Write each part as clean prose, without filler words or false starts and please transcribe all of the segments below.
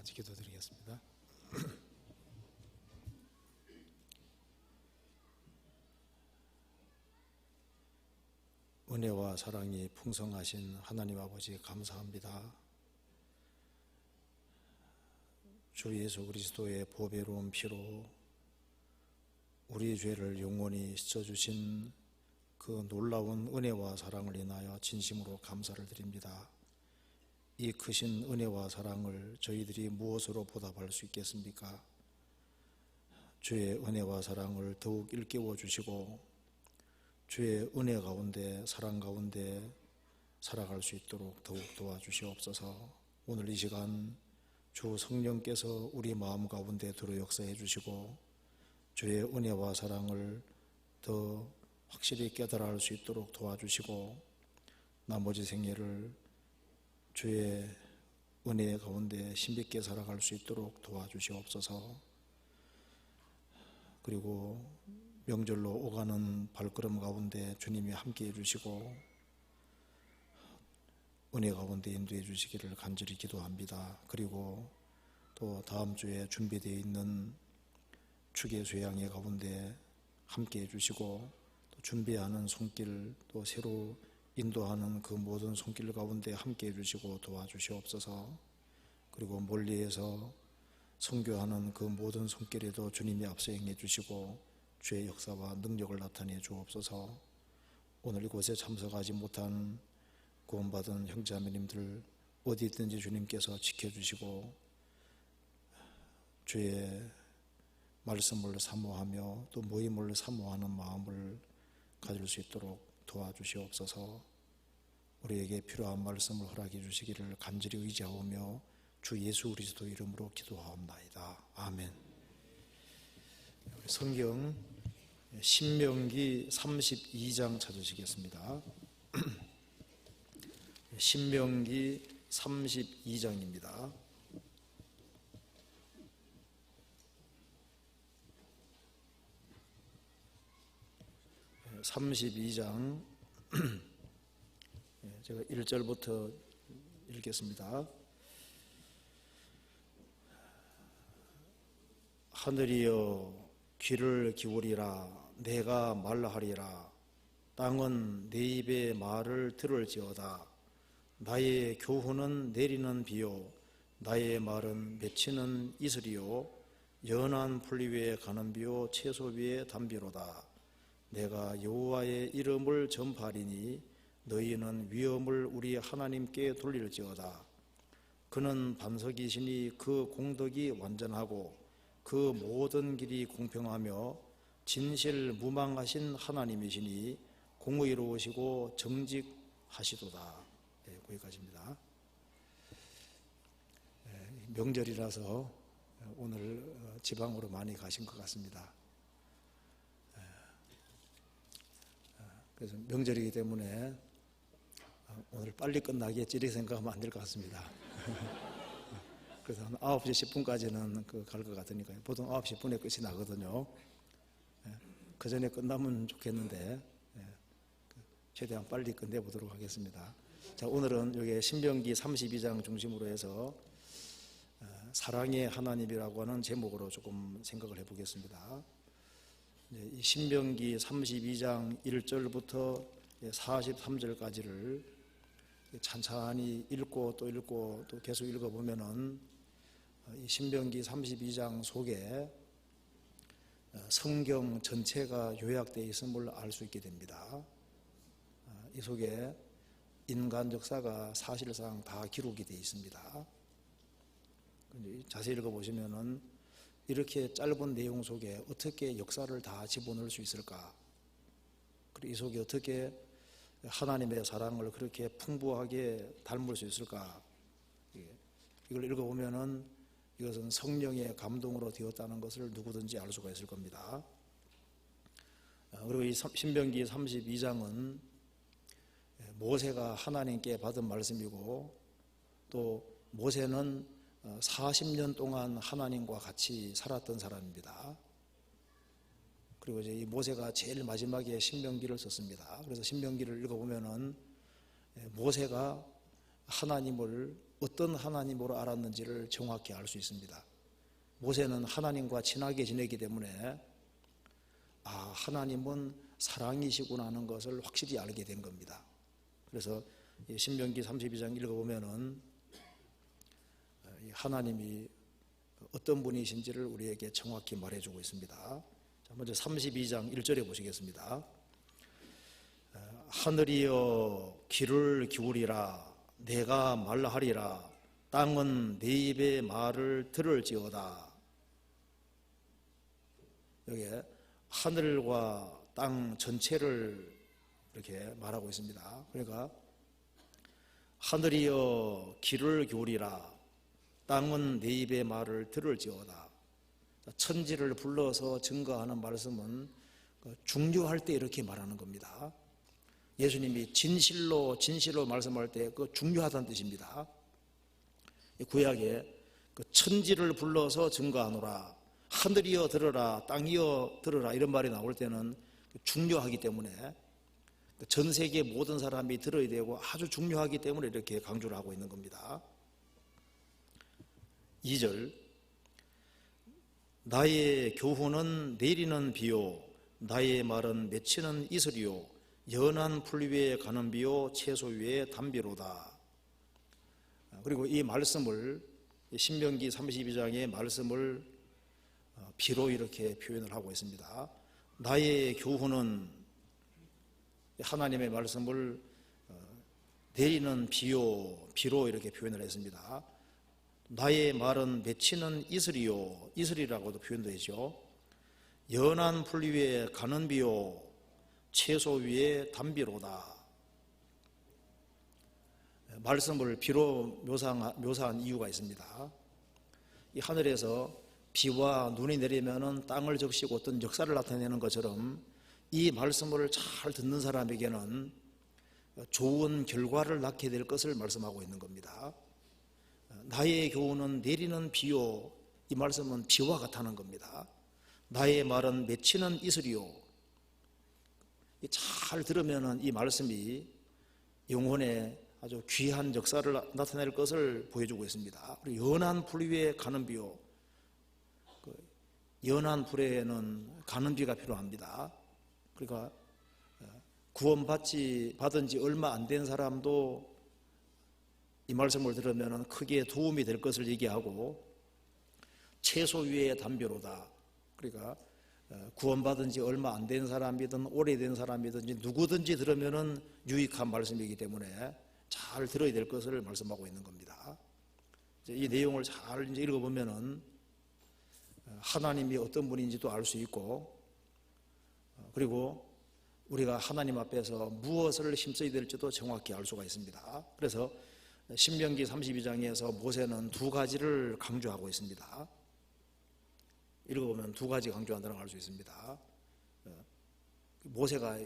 같이 기도드리겠습니다. 은혜와 사랑이 풍성하신 하나님 아버지 감사합니다. 주 예수 그리스도의 보배로운 피로 우리 죄를 영원히 씻어주신 그 놀라운 은혜와 사랑을 인하여 진심으로 감사를 드립니다. 이 크신 은혜와 사랑을 저희들이 무엇으로 보답할 수 있겠습니까? 주의 은혜와 사랑을 더욱 일깨워 주시고 주의 은혜 가운데 사랑 가운데 살아갈 수 있도록 더욱 도와주시옵소서. 오늘 이 시간 주 성령께서 우리 마음 가운데 들어 역사해 주시고 주의 은혜와 사랑을 더 확실히 깨달아 알 수 있도록 도와주시고 나머지 생애를 주의 은혜 가운데 신비있게 살아갈 수 있도록 도와주시옵소서. 그리고 명절로 오가는 발걸음 가운데 주님이 함께해 주시고 은혜 가운데 인도해 주시기를 간절히 기도합니다. 그리고 또 다음 주에 준비되어 있는 축의 쇠양회 가운데 함께해 주시고 또 준비하는 손길 또 새로 인도하는 그 모든 손길 가운데 함께해 주시고 도와주시옵소서. 그리고 멀리에서 선교하는 그 모든 손길에도 주님이 앞서 행해 주시고 주의 역사와 능력을 나타내 주옵소서. 오늘 이곳에 참석하지 못한 구원받은 형제자매님들 어디 있든지 주님께서 지켜주시고 주의 말씀을 사모하며 또 모임을 사모하는 마음을 가질 수 있도록 도와주시옵소서. 우리에게 필요한 말씀을 허락해 주시기를 간절히 의지하오며 주 예수 그리스도 이름으로 기도하옵나이다. 아멘. 성경 신명기 32장 찾으시겠습니다. 신명기 32장입니다. 제가 1절부터 읽겠습니다. 하늘이여 귀를 기울이라. 내가 말하리라. 땅은 내 입의 말을 들을지어다. 나의 교훈은 내리는 비요 나의 말은 맺히는 이슬이요 연한 풀 위에 가는 비요 채소 위에 담비로다. 내가 여호와의 이름을 전파하리니 너희는 위엄을 우리 하나님께 돌릴지어다. 그는 반석이시니 그 공덕이 완전하고 그 모든 길이 공평하며 진실무망하신 하나님이시니 공의로우시고 정직하시도다. 네, 거기까지입니다. 명절이라서 오늘 지방으로 많이 가신 것 같습니다. 그래서 명절이기 때문에 오늘 빨리 끝나겠지 이렇게 생각하면 안 될 것 같습니다. 그래서 한 9시 10분까지는 갈 것 같으니까요. 보통 9시 10분에 끝이 나거든요. 그 전에 끝나면 좋겠는데 최대한 빨리 끝내보도록 하겠습니다. 자, 오늘은 여기 신명기 32장 중심으로 해서 사랑의 하나님이라고 하는 제목으로 조금 생각을 해보겠습니다. 이 신명기 32장 1절부터 43절까지를 찬찬히 읽고 또 계속 읽어보면은 이 신명기 32장 속에 성경 전체가 요약되어 있음을 알 수 있게 됩니다. 이 속에 인간 역사가 사실상 다 기록이 되어 있습니다. 자세히 읽어보시면은 이렇게 짧은 내용 속에 어떻게 역사를 다 집어넣을 수 있을까? 그리고 이 속에 어떻게 하나님의 사랑을 그렇게 풍부하게 담을 수 있을까? 이걸 읽어보면은 이것은 성령의 감동으로 되었다는 것을 누구든지 알 수가 있을 겁니다. 그리고 이 신명기 32장은 모세가 하나님께 받은 말씀이고 또 모세는 40년 동안 하나님과 같이 살았던 사람입니다. 그리고 이제 이 모세가 제일 마지막에 신명기를 썼습니다. 그래서 신명기를 읽어보면은 모세가 하나님을 어떤 하나님으로 알았는지를 정확히 알 수 있습니다. 모세는 하나님과 친하게 지내기 때문에 하나님은 사랑이시구나 하는 것을 확실히 알게 된 겁니다. 그래서 신명기 32장 읽어보면은 하나님이 어떤 분이신지를 우리에게 정확히 말해주고 있습니다. 자, 먼저 32장 1절에 보시겠습니다. 하늘이여 귀를 기울이라. 내가 말하리라. 땅은 내 입의 말을 들을지어다. 여기에 하늘과 땅 전체를 이렇게 말하고 있습니다. 그러니까 하늘이여 귀를 기울이라. 땅은 내 입의 말을 들을지어다. 천지를 불러서 증거하는 말씀은 중요할 때 이렇게 말하는 겁니다. 예수님이 진실로 말씀할 때 그 중요하다는 뜻입니다. 구약에 그 천지를 불러서 증거하노라. 하늘이여 들으라, 땅이여 들으라 이런 말이 나올 때는 중요하기 때문에 전 세계 모든 사람이 들어야 되고 아주 중요하기 때문에 이렇게 강조를 하고 있는 겁니다. 2절 나의 교훈은 내리는 비요 나의 말은 맺히는 이슬이요 연한 풀 위에 가는 비요 채소 위에 담비로다. 그리고 이 말씀을 신명기 32장의 말씀을 비로 이렇게 표현을 하고 있습니다. 나의 교훈은 하나님의 말씀을 내리는 비로 이렇게 표현을 했습니다. 나의 말은 맺히는 이슬이요 이슬이라고도 표현되죠. 연한 풀 위에 가는 비요 채소 위에 담비로다. 말씀을 비로 묘사한 이유가 있습니다. 이 하늘에서 비와 눈이 내리면은 땅을 적시고 어떤 역사를 나타내는 것처럼 이 말씀을 잘 듣는 사람에게는 좋은 결과를 낳게 될 것을 말씀하고 있는 겁니다. 나의 교훈은 내리는 비요, 이 말씀은 비와 같다는 겁니다. 나의 말은 맺히는 이슬이요. 잘 들으면은 이 말씀이 영혼에 아주 귀한 역사를 나타낼 것을 보여주고 있습니다. 그리고 연한 풀 위에 가는 비요. 연한 풀에는 가는 비가 필요합니다. 그러니까 받은 지 얼마 안 된 사람도 이 말씀을 들으면 크게 도움이 될 것을 얘기하고 채소 위에 담벼로다. 그러니까 구원받은 지 얼마 안 된 사람이든 오래된 사람이든지 누구든지 들으면 유익한 말씀이기 때문에 잘 들어야 될 것을 말씀하고 있는 겁니다. 이 내용을 잘 읽어보면 하나님이 어떤 분인지도 알 수 있고 그리고 우리가 하나님 앞에서 무엇을 힘써야 될지도 정확히 알 수가 있습니다. 그래서 신명기 32장에서 모세는 두 가지를 강조하고 있습니다. 읽어보면 두 가지 강조한다는 걸 알 수 있습니다. 모세가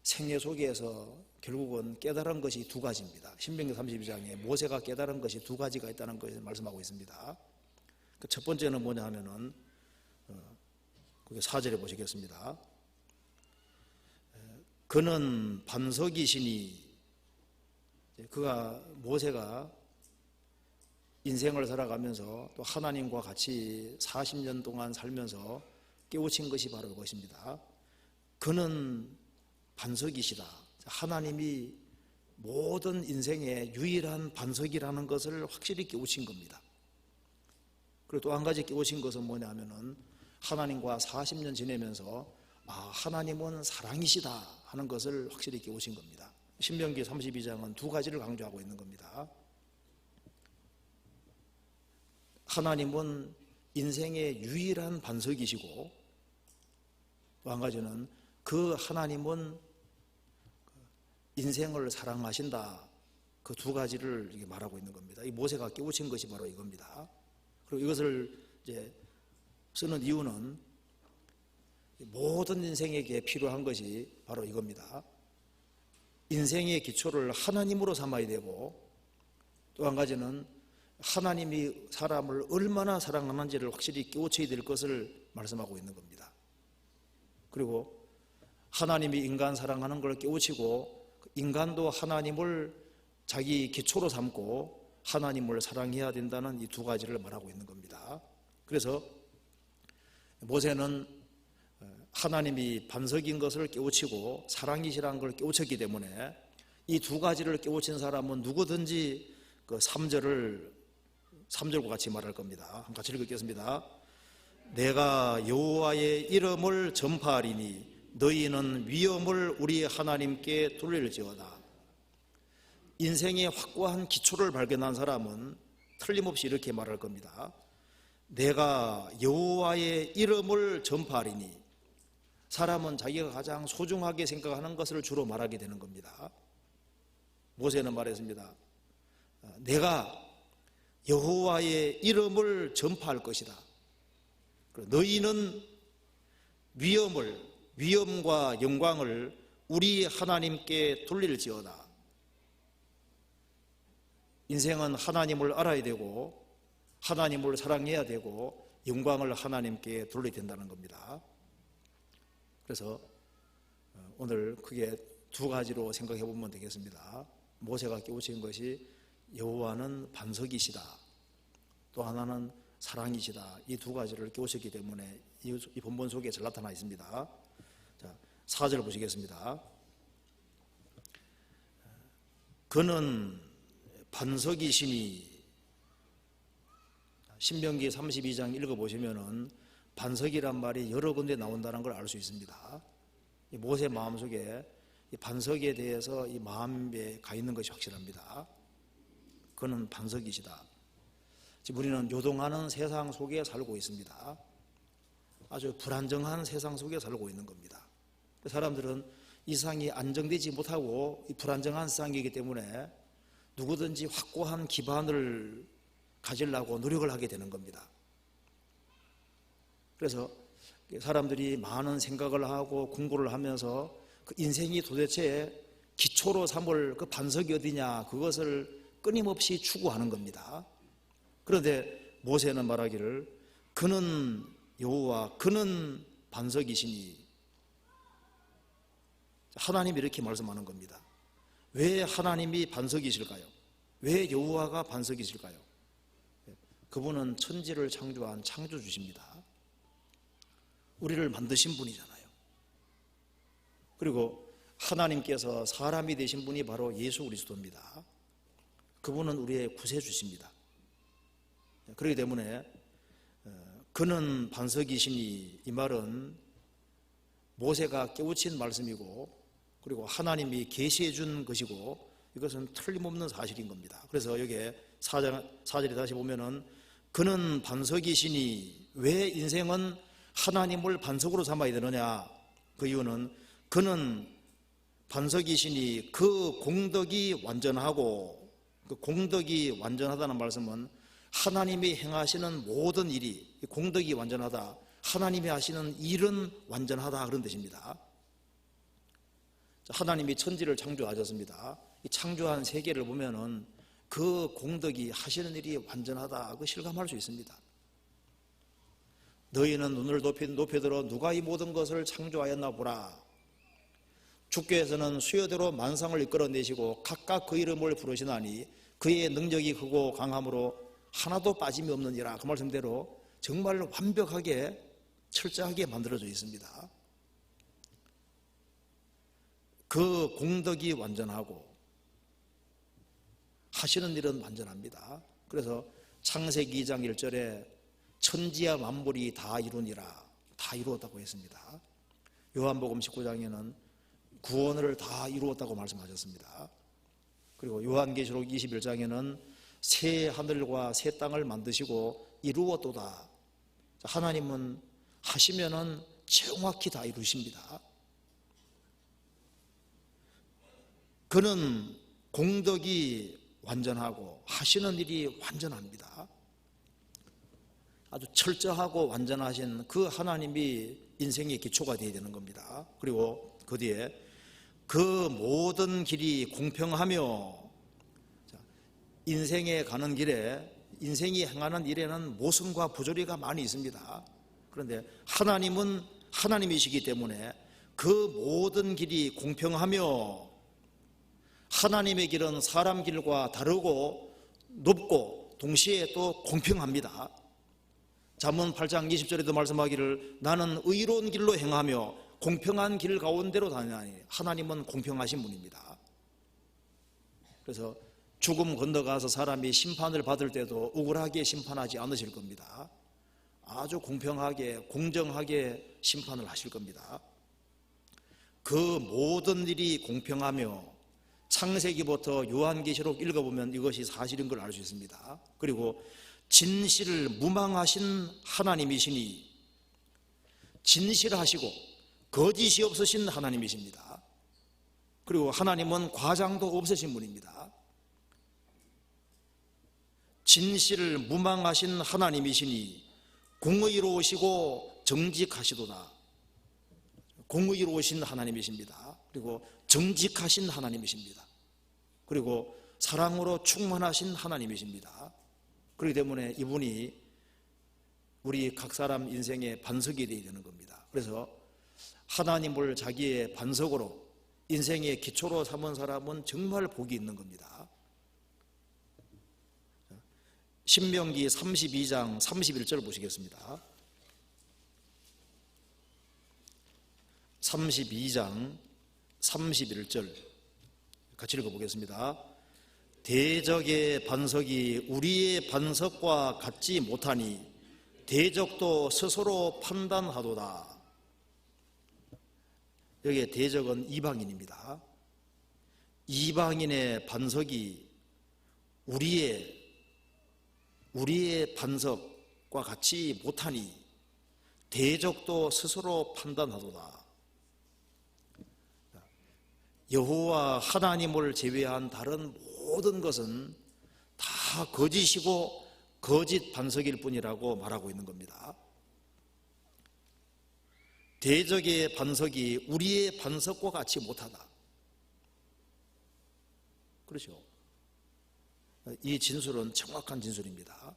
생애 속에서 결국은 깨달은 것이 두 가지입니다. 신명기 32장에 모세가 깨달은 것이 두 가지가 있다는 것을 말씀하고 있습니다. 첫 번째는 뭐냐 하면은 그게 4절에 보시겠습니다. 그는 반석이시니 모세가 인생을 살아가면서 또 하나님과 같이 40년 동안 살면서 깨우친 것이 바로 이것입니다. 그는 반석이시다. 하나님이 모든 인생의 유일한 반석이라는 것을 확실히 깨우친 겁니다. 그리고 또 한 가지 깨우친 것은 뭐냐면은 하나님과 40년 지내면서 하나님은 사랑이시다 하는 것을 확실히 깨우친 겁니다. 신명기 32장은 두 가지를 강조하고 있는 겁니다. 하나님은 인생의 유일한 반석이시고 또 한 가지는 그 하나님은 인생을 사랑하신다. 그 두 가지를 이렇게 말하고 있는 겁니다. 이 모세가 깨우친 것이 바로 이겁니다. 그리고 이것을 이제 쓰는 이유는 모든 인생에게 필요한 것이 바로 이겁니다. 인생의 기초를 하나님으로 삼아야 되고 또 한 가지는 하나님이 사람을 얼마나 사랑하는지를 확실히 깨우쳐야 될 것을 말씀하고 있는 겁니다. 그리고 하나님이 인간 사랑하는 걸 깨우치고 인간도 하나님을 자기 기초로 삼고 하나님을 사랑해야 된다는 이 두 가지를 말하고 있는 겁니다. 그래서 모세는 하나님이 반석인 것을 깨우치고 사랑이시라는 걸 깨우쳤기 때문에 이 두 가지를 깨우친 사람은 누구든지 그 3절과 같이 말할 겁니다. 같이 읽겠습니다. 내가 여호와의 이름을 전파하리니 너희는 위엄을 우리 하나님께 돌릴지어다. 인생의 확고한 기초를 발견한 사람은 틀림없이 이렇게 말할 겁니다. 내가 여호와의 이름을 전파하리니, 사람은 자기가 가장 소중하게 생각하는 것을 주로 말하게 되는 겁니다. 모세는 말했습니다. 내가 여호와의 이름을 전파할 것이다. 너희는 위엄과 영광을 우리 하나님께 돌릴지어다. 인생은 하나님을 알아야 되고 하나님을 사랑해야 되고 영광을 하나님께 돌려야 된다는 겁니다. 그래서 오늘 크게 두 가지로 생각해 보면 되겠습니다. 모세가 깨우친 것이 여호와는 반석이시다, 또 하나는 사랑이시다. 이 두 가지를 깨우쳤기 때문에 이 본문 속에 잘 나타나 있습니다. 자, 4절 보시겠습니다. 그는 반석이시니, 신명기 32장 읽어보시면은 반석이란 말이 여러 군데 나온다는 걸 알 수 있습니다. 모세 마음속에 이 반석에 대해서 이 마음에 가 있는 것이 확실합니다. 그는 반석이시다. 지금 우리는 요동하는 세상 속에 살고 있습니다. 아주 불안정한 세상 속에 살고 있는 겁니다. 사람들은 이 세상이 안정되지 못하고 이 불안정한 세상이기 때문에 누구든지 확고한 기반을 가지려고 노력을 하게 되는 겁니다. 그래서 사람들이 많은 생각을 하고 공부를 하면서 그 인생이 도대체 기초로 삼을 그 반석이 어디냐, 그것을 끊임없이 추구하는 겁니다. 그런데 모세는 말하기를 그는 여호와, 그는 반석이시니, 하나님이 이렇게 말씀하는 겁니다. 왜 하나님이 반석이실까요? 왜 여호와가 반석이실까요? 그분은 천지를 창조한 창조주십니다. 우리를 만드신 분이잖아요. 그리고 하나님께서 사람이 되신 분이 바로 예수 그리스도입니다. 그분은 우리의 구세주십니다. 그렇기 때문에 그는 반석이시니, 이 말은 모세가 깨우친 말씀이고, 그리고 하나님이 계시해 준 것이고, 이것은 틀림없는 사실인 겁니다. 그래서 여기에 4절에 다시 보면은 그는 반석이시니, 왜 인생은 하나님을 반석으로 삼아야 되느냐? 그 이유는 그는 반석이시니 그 공덕이 완전하고, 그 공덕이 완전하다는 말씀은 하나님이 행하시는 모든 일이, 공덕이 완전하다, 하나님이 하시는 일은 완전하다, 그런 뜻입니다. 하나님이 천지를 창조하셨습니다. 이 창조한 세계를 보면은 그 공덕이 하시는 일이 완전하다, 그 실감할 수 있습니다. 너희는 눈을 높여들어 누가 이 모든 것을 창조하였나 보라. 주께서는 수요대로 만상을 이끌어내시고 각각 그 이름을 부르시나니 그의 능력이 크고 강함으로 하나도 빠짐이 없느니라. 그 말씀대로 정말 완벽하게 철저하게 만들어져 있습니다. 그 공덕이 완전하고 하시는 일은 완전합니다. 그래서 창세기 2장 1절에 천지와 만물이 다 이루니라, 다 이루었다고 했습니다. 요한복음 19장에는 구원을 다 이루었다고 말씀하셨습니다. 그리고 요한계시록 21장에는 새 하늘과 새 땅을 만드시고 이루었도다. 하나님은 하시면은 정확히 다 이루십니다. 그는 공덕이 완전하고 하시는 일이 완전합니다. 아주 철저하고 완전하신 그 하나님이 인생의 기초가 되어야 되는 겁니다. 그리고 그 뒤에 그 모든 길이 공평하며, 인생에 가는 길에, 인생이 행하는 일에는 모순과 부조리가 많이 있습니다. 그런데 하나님은 하나님이시기 때문에 그 모든 길이 공평하며, 하나님의 길은 사람 길과 다르고 높고 동시에 또 공평합니다. 잠언 8장 20절에도 말씀하기를 나는 의로운 길로 행하며 공평한 길 가운데로 다니나니 하나님은 공평하신 분입니다. 그래서 죽음 건너가서 사람이 심판을 받을 때도 억울하게 심판하지 않으실 겁니다. 아주 공평하게 공정하게 심판을 하실 겁니다. 그 모든 일이 공평하며 창세기부터 요한계시록 읽어보면 이것이 사실인 걸 알 수 있습니다. 그리고 진실을 무망하신 하나님이시니 진실하시고 거짓이 없으신 하나님이십니다. 그리고 하나님은 과장도 없으신 분입니다. 진실을 무망하신 하나님이시니 공의로우시고 정직하시도다. 공의로우신 하나님이십니다. 그리고 정직하신 하나님이십니다. 그리고 사랑으로 충만하신 하나님이십니다. 그렇기 때문에 이분이 우리 각 사람 인생의 반석이 되어야 되는 겁니다. 그래서 하나님을 자기의 반석으로 인생의 기초로 삼은 사람은 정말 복이 있는 겁니다. 신명기 32장 31절 보시겠습니다. 32장 31절 같이 읽어보겠습니다. 대적의 반석이 우리의 반석과 같지 못하니 대적도 스스로 판단하도다. 여기에 대적은 이방인입니다. 이방인의 반석이 우리의 반석과 같이 못하니 대적도 스스로 판단하도다. 여호와 하나님을 제외한 다른 모든 것은 다 거짓이고 거짓 반석일 뿐이라고 말하고 있는 겁니다. 대적의 반석이 우리의 반석과 같이 못하다. 그렇죠? 이 진술은 정확한 진술입니다.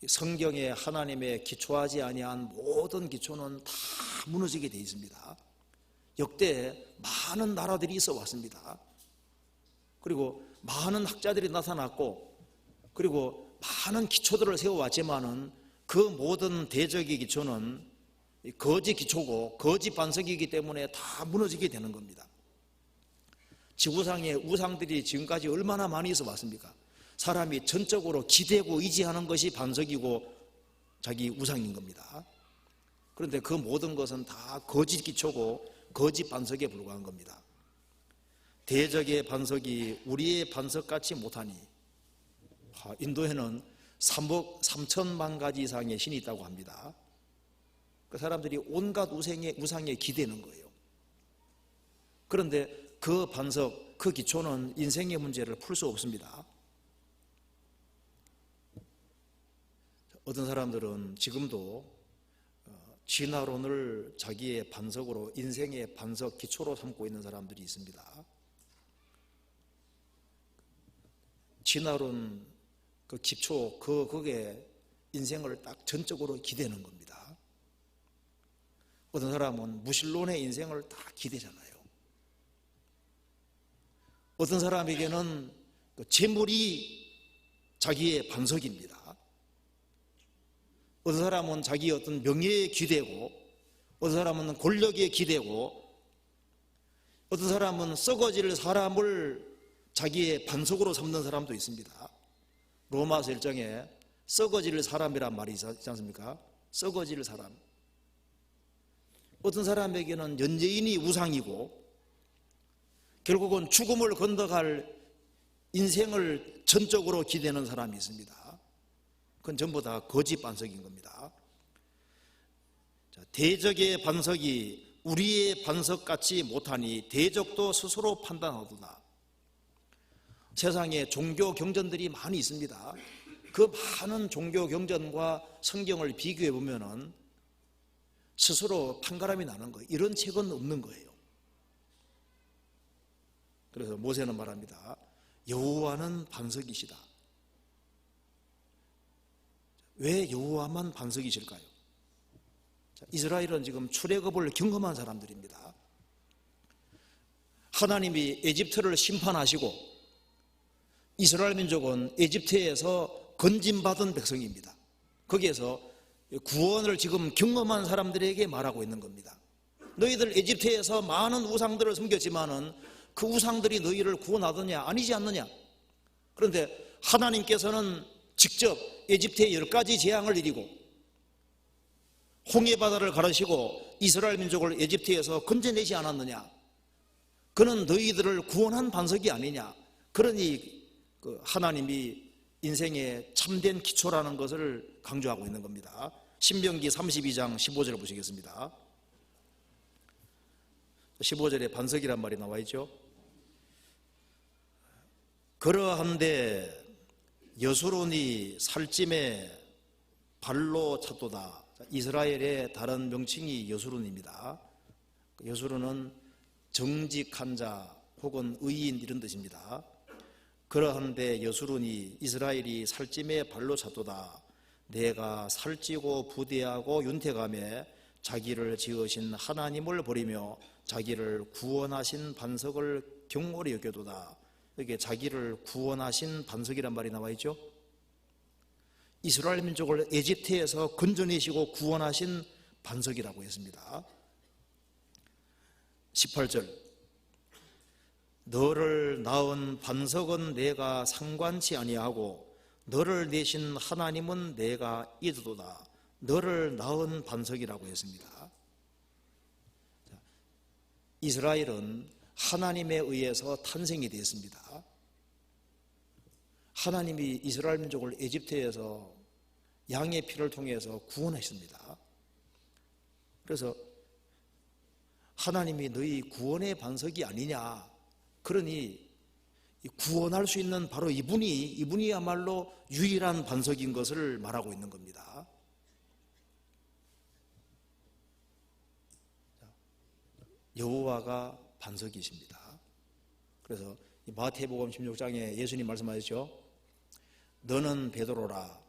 성경에 하나님의 기초하지 아니한 모든 기초는 다 무너지게 되어 있습니다. 역대 많은 나라들이 있어 왔습니다. 그리고 많은 학자들이 나타났고, 그리고 많은 기초들을 세워왔지만은 그 모든 대적의 기초는 거짓 기초고 거짓 반석이기 때문에 다 무너지게 되는 겁니다. 지구상에 우상들이 지금까지 얼마나 많이 있어 왔습니까? 사람이 전적으로 기대고 의지하는 것이 반석이고 자기 우상인 겁니다. 그런데 그 모든 것은 다 거짓 기초고 거짓 반석에 불과한 겁니다. 대적의 반석이 우리의 반석같이 못하니, 인도에는 3억 3천만 가지 이상의 신이 있다고 합니다. 그 사람들이 온갖 우상에 기대는 거예요. 그런데 그 반석, 그 기초는 인생의 문제를 풀 수 없습니다. 어떤 사람들은 지금도 진화론을 자기의 반석으로, 인생의 반석, 기초로 삼고 있는 사람들이 있습니다. 진화론 그 기초, 거기에 인생을 딱 전적으로 기대는 겁니다. 어떤 사람은 무신론의 인생을 다 기대잖아요. 어떤 사람에게는 재물이 자기의 반석입니다. 어떤 사람은 자기의 어떤 명예에 기대고, 어떤 사람은 권력에 기대고, 어떤 사람은 썩어질 사람을 자기의 반석으로 삼는 사람도 있습니다. 로마서 1장에 썩어질 사람이란 말이 있지 않습니까? 썩어질 사람. 어떤 사람에게는 연예인이 우상이고 결국은 죽음을 건너갈 인생을 전적으로 기대는 사람이 있습니다. 그건 전부 다 거짓 반석인 겁니다. 대적의 반석이 우리의 반석같이 못하니 대적도 스스로 판단하도다. 세상에 종교 경전들이 많이 있습니다. 그 많은 종교 경전과 성경을 비교해 보면은 스스로 판가름이 나는 거예요. 이런 책은 없는 거예요. 그래서 모세는 말합니다. 여호와는 반석이시다. 왜 여호와만 반석이실까요? 이스라엘은 지금 출애굽을 경험한 사람들입니다. 하나님이 에집트를 심판하시고 이스라엘 민족은 에집트에서 건진받은 백성입니다. 거기에서 구원을 지금 경험한 사람들에게 말하고 있는 겁니다. 너희들 에집트에서 많은 우상들을 섬겼지만은 그 우상들이 너희를 구원하더냐? 아니지 않느냐? 그런데 하나님께서는 직접 에집트에 10가지 재앙을 이리고 홍해바다를 가르시고 이스라엘 민족을 에집트에서 건져내지 않았느냐? 그는 너희들을 구원한 반석이 아니냐? 그러니 하나님이 인생의 참된 기초라는 것을 강조하고 있는 겁니다. 신명기 32장 15절 보시겠습니다. 15절에 반석이란 말이 나와 있죠. 그러한데 여수론이 살찜에 발로 찼도다. 이스라엘의 다른 명칭이 여수론입니다. 여수론은 정직한 자 혹은 의인 이런 뜻입니다. 그러한데 여수론이 이스라엘이 살찜에 발로 찼도다. 내가 살찌고 부대하고 윤택하며 자기를 지으신 하나님을 버리며 자기를 구원하신 반석을 경홀히 여겨도다. 이게 자기를 구원하신 반석이란 말이 나와 있죠. 이스라엘 민족을 에집트에서 건져내시고 구원하신 반석이라고 했습니다. 18절 너를 낳은 반석은 내가 상관치 아니하고 너를 내신 하나님은 내가 이르도다. 너를 낳은 반석이라고 했습니다. 이스라엘은 하나님에 의해서 탄생이 되었습니다. 하나님이 이스라엘 민족을 에집트에서 양의 피를 통해서 구원하셨습니다. 그래서 하나님이 너희 구원의 반석이 아니냐, 그러니 구원할 수 있는 바로 이분이야말로 유일한 반석인 것을 말하고 있는 겁니다. 여호와가 반석이십니다. 그래서 마태복음 16장에 예수님 말씀하셨죠. 너는 베드로라.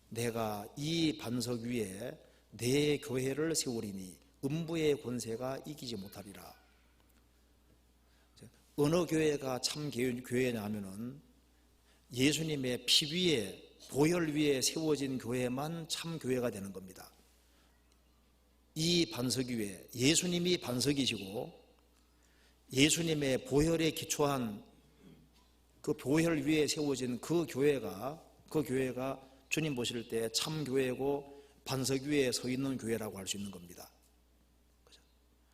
내가 이 반석 위에 내 교회를 세우리니 음부의 권세가 이기지 못하리라. 어느 교회가 참 교회냐 하면은 예수님의 피 위에, 보혈 위에 세워진 교회만 참 교회가 되는 겁니다. 이 반석 위에 예수님이 반석이시고 예수님의 보혈에 기초한 그 보혈 위에 세워진 그 교회가 주님 보실 때 참 교회고 반석 위에 서 있는 교회라고 할 수 있는 겁니다.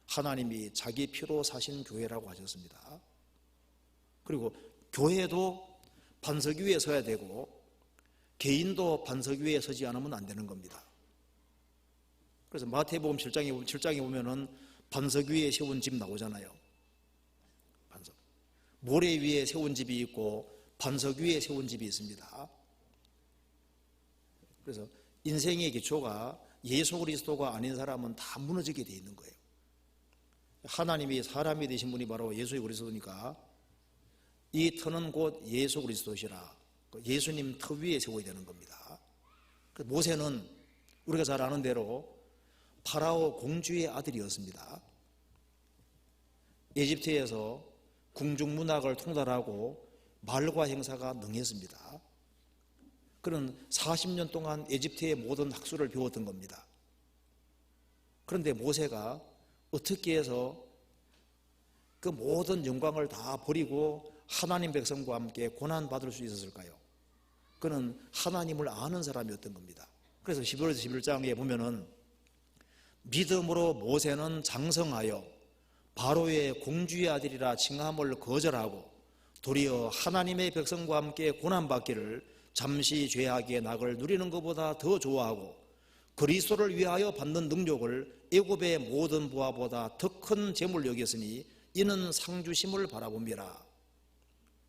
하나님이 자기 피로 사신 교회라고 하셨습니다. 그리고 교회도 반석 위에 서야 되고 개인도 반석 위에 서지 않으면 안 되는 겁니다. 그래서 마태복음 7장에 보면은 반석 위에 세운 집 나오잖아요. 반석. 모래 위에 세운 집이 있고 반석 위에 세운 집이 있습니다. 그래서 인생의 기초가 예수 그리스도가 아닌 사람은 다 무너지게 돼 있는 거예요. 하나님이 사람이 되신 분이 바로 예수 그리스도니까 이 터는 곧 예수 그리스도시라. 예수님 터 위에 세워야 되는 겁니다. 모세는 우리가 잘 아는 대로 파라오 공주의 아들이었습니다. 에집트에서 궁중문학을 통달하고 말과 행사가 능했습니다. 그는 40년 동안 에집트의 모든 학술을 배웠던 겁니다. 그런데 모세가 어떻게 해서 그 모든 영광을 다 버리고 하나님 백성과 함께 고난받을 수 있었을까요? 그는 하나님을 아는 사람이었던 겁니다. 그래서 11절 11장에 보면은 믿음으로 모세는 장성하여 바로의 공주의 아들이라 칭함을 거절하고 도리어 하나님의 백성과 함께 고난받기를 잠시 죄악의 낙을 누리는 것보다 더 좋아하고 그리스도를 위하여 받는 능력을 애굽의 모든 부하보다 더 큰 재물로 여겼으니 이는 상주심을 바라봅니다.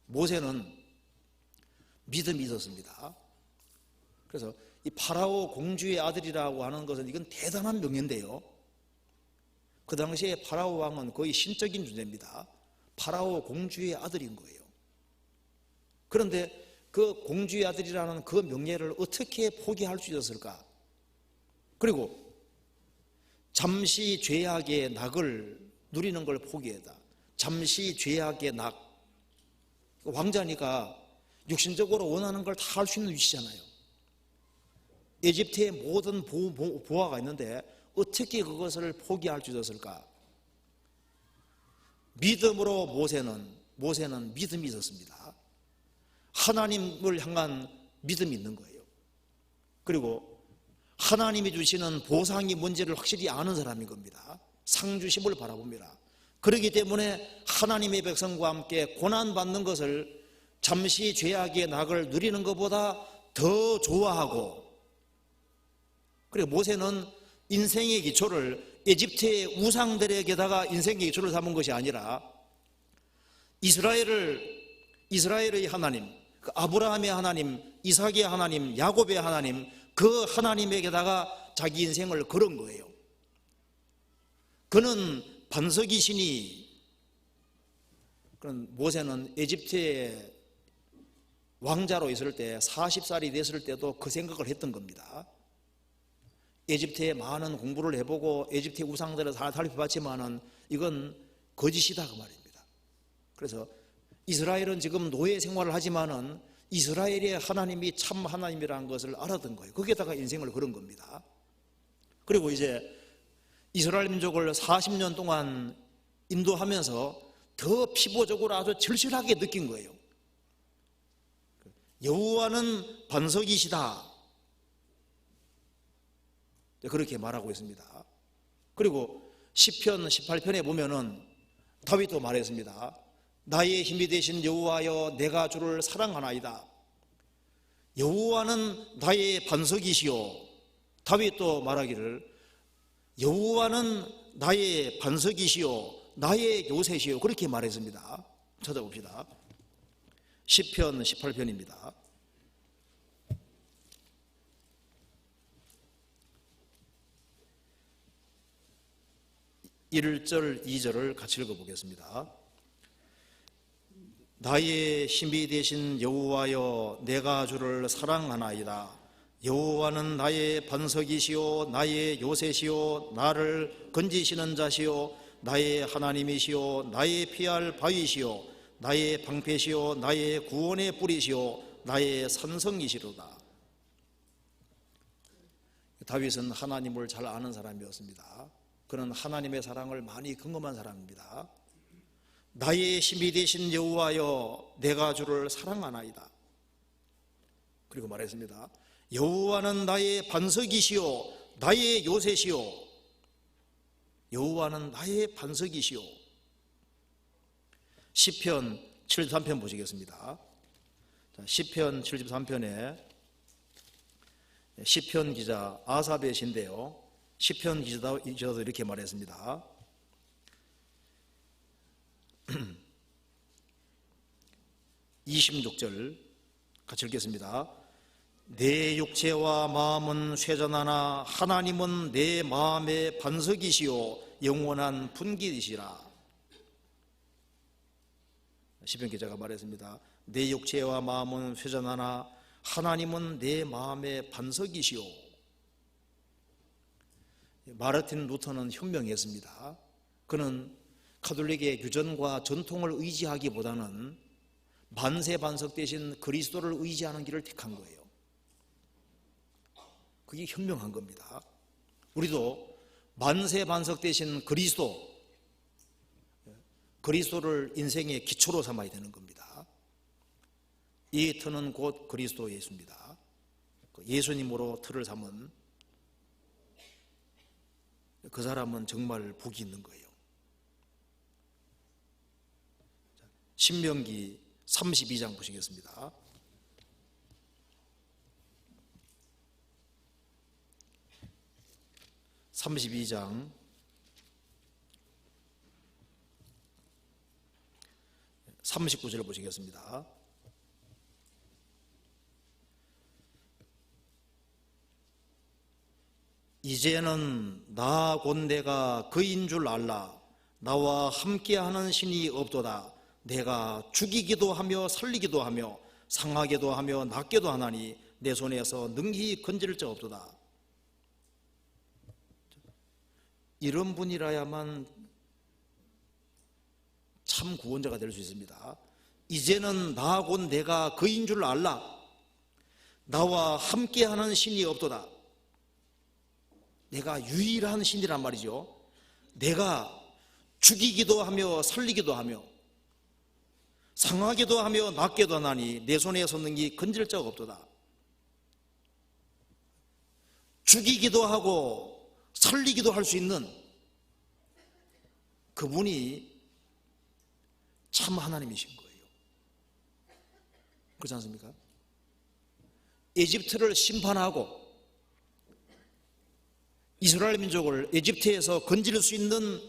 모세는 믿음이 있었습니다. 그래서 이 파라오 공주의 아들이라고 하는 것은 이건 대단한 명예인데요. 그 당시에 파라오 왕은 거의 신적인 존재입니다. 파라오 공주의 아들인 거예요. 그런데 그 공주의 아들이라는 그 명예를 어떻게 포기할 수 있었을까? 그리고 잠시 죄악의 낙을 누리는 걸 포기했다. 잠시 죄악의 낙. 왕자니까 육신적으로 원하는 걸 다 할 수 있는 위치잖아요. 에집트에 모든 보화가 있는데 어떻게 그것을 포기할 수 있었을까? 믿음으로 모세는 믿음이 있었습니다. 하나님을 향한 믿음이 있는 거예요. 그리고 하나님이 주시는 보상이 뭔지를 확실히 아는 사람인 겁니다. 상주심을 바라봅니다. 그렇기 때문에 하나님의 백성과 함께 고난받는 것을 잠시 죄악의 낙을 누리는 것보다 더 좋아하고, 그리고 모세는 인생의 기초를 에집트의 우상들에게다가 인생의 기초를 삼은 것이 아니라 이스라엘의 하나님, 그 아브라함의 하나님, 이삭의 하나님, 야곱의 하나님, 그 하나님에게다가 자기 인생을 걸은 거예요. 그는 반석이시니, 그런 모세는 에집트의 왕자로 있을 때 40살이 됐을 때도 그 생각을 했던 겁니다. 에집트에 많은 공부를 해보고 에집트의 우상들을 다 살펴봤지만은 이건 거짓이다 그 말입니다. 그래서 이스라엘은 지금 노예 생활을 하지만은 이스라엘의 하나님이 참 하나님이라는 것을 알았던 거예요. 거기에다가 인생을 걸은 겁니다. 그리고 이제 이스라엘 민족을 40년 동안 인도하면서 더 피부적으로 아주 절실하게 느낀 거예요. 여호와는 반석이시다, 그렇게 말하고 있습니다. 그리고 시편 18편에 보면은 다윗도 말했습니다. 나의 힘이 되신 여호와여, 내가 주를 사랑하나이다. 여호와는 나의 반석이시오. 다윗도 말하기를 여호와는 나의 반석이시오, 나의 요새시오, 그렇게 말했습니다. 찾아봅시다. 시편 18편입니다. 1절 2절을 같이 읽어보겠습니다. 나의 힘이 되신 여호와여, 내가 주를 사랑하나이다. 여호와는 나의 반석이시오, 나의 요새시오, 나를 건지시는 자시오, 나의 하나님이시오, 나의 피할 바위시오, 나의 방패시오, 나의 구원의 뿌리시오, 나의 산성이시로다. 다윗은 하나님을 잘 아는 사람이었습니다. 그는 하나님의 사랑을 많이 경험한 사람입니다. 나의 힘이 되신 여호와여, 내가 주를 사랑하나이다. 그리고 말했습니다. 여호와는 나의 반석이시오, 나의 요새시오. 여호와는 나의 반석이시오. 시편 73편 보시겠습니다. 시편 73편에 시편 기자 아삽의 시인데요, 시편 기자도 이렇게 말했습니다. 26절 같이 읽겠습니다. 내 육체와 마음은 쇠잔하나 하나님은 내 마음의 반석이시오, 영원한 분깃이시라. 시편 기자가 말했습니다. 내 육체와 마음은 쇠잔하나 하나님은 내 마음의 반석이시오. 마르틴 루터는 현명했습니다. 그는 가톨릭의 규전과 전통을 의지하기보다는 만세 반석 대신 그리스도를 의지하는 길을 택한 거예요. 그게 현명한 겁니다. 우리도 만세 반석 대신 그리스도를 인생의 기초로 삼아야 되는 겁니다. 이 터는 곧 그리스도 예수입니다. 예수님으로 틀을 삼은 그 사람은 정말 복이 있는 거예요. 신명기 32장 보시겠습니다. (32장) 39절을 보시겠습니다. 이제는 나 곧 내가 그인 줄 알라. 나와 함께하는 신이 없도다. 내가 죽이기도 하며 살리기도 하며 상하게도 하며 낫게도 하나니 내 손에서 능히 건질 자 없도다. 이런 분이라야만 참 구원자가 될 수 있습니다. 이제는 나 곧 내가 그인 줄 알라. 나와 함께하는 신이 없도다. 내가 유일한 신이란 말이죠. 내가 죽이기도 하며 살리기도 하며 상하기도 하며 낫게도 하나니 내 손에 섰는 게 건질 자가 없도다. 죽이기도 하고 살리기도 할 수 있는 그분이 참 하나님이신 거예요. 그렇지 않습니까? 에집트를 심판하고 이스라엘 민족을 에집트에서 건질 수 있는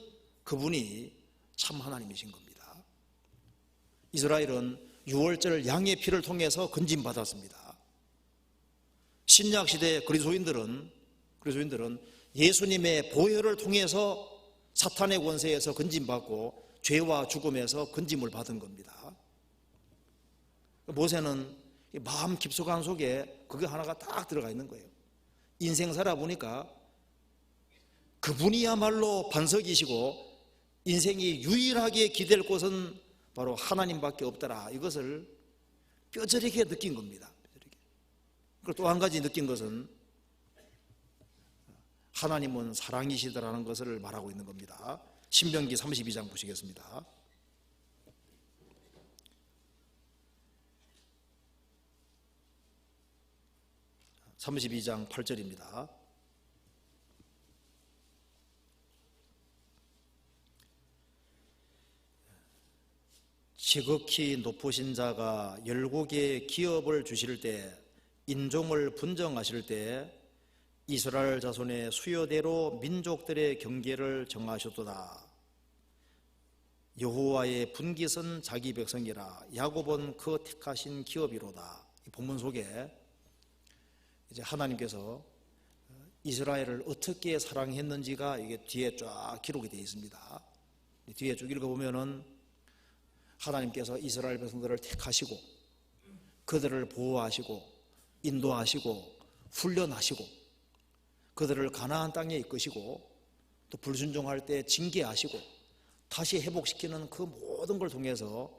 그분이 참 하나님이신 겁니다. 이스라엘은 유월절 양의 피를 통해서 건짐받았습니다. 신약시대 그리스도인들은 예수님의 보혈을 통해서 사탄의 권세에서 건짐받고 죄와 죽음에서 건짐을 받은 겁니다. 모세는 마음 깊숙한 속에 그게 하나가 딱 들어가 있는 거예요. 인생 살아보니까 그분이야말로 반석이시고 인생이 유일하게 기댈 곳은 바로 하나님밖에 없더라. 이것을 뼈저리게 느낀 겁니다. 그리고 또 한 가지 느낀 것은 하나님은 사랑이시더라는 것을 말하고 있는 겁니다. 신명기 32장 보시겠습니다. (32장 8절입니다) 지극히 높으신 자가 열국의 기업을 주실 때 인종을 분정하실 때 이스라엘 자손의 수요대로 민족들의 경계를 정하셨도다. 여호와의 분깃은 자기 백성이라 야곱은 그 택하신 기업이로다. 이 본문 속에 이제 하나님께서 이스라엘을 어떻게 사랑했는지가 이게 뒤에 쫙 기록이 되어 있습니다. 뒤에 쭉 읽어보면은 하나님께서 이스라엘 백성들을 택하시고 그들을 보호하시고 인도하시고 훈련하시고 그들을 가나안 땅에 이끄시고 또 불순종할 때 징계하시고 다시 회복시키는 그 모든 걸 통해서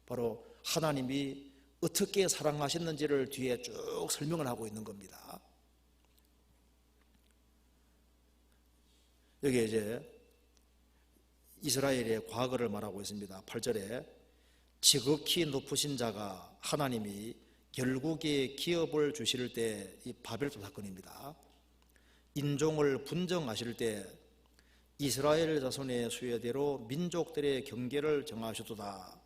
바로 하나님이 어떻게 사랑하셨는지를 뒤에 쭉 설명을 하고 있는 겁니다. 여기에 이제 이스라엘의 과거를 말하고 있습니다. 8절에 지극히 높으신 자가 하나님이 열국의 기업을 주실 때 이 바벨탑 사건입니다. 인종을 분정하실 때 이스라엘 자손의 수요대로 민족들의 경계를 정하셨도다.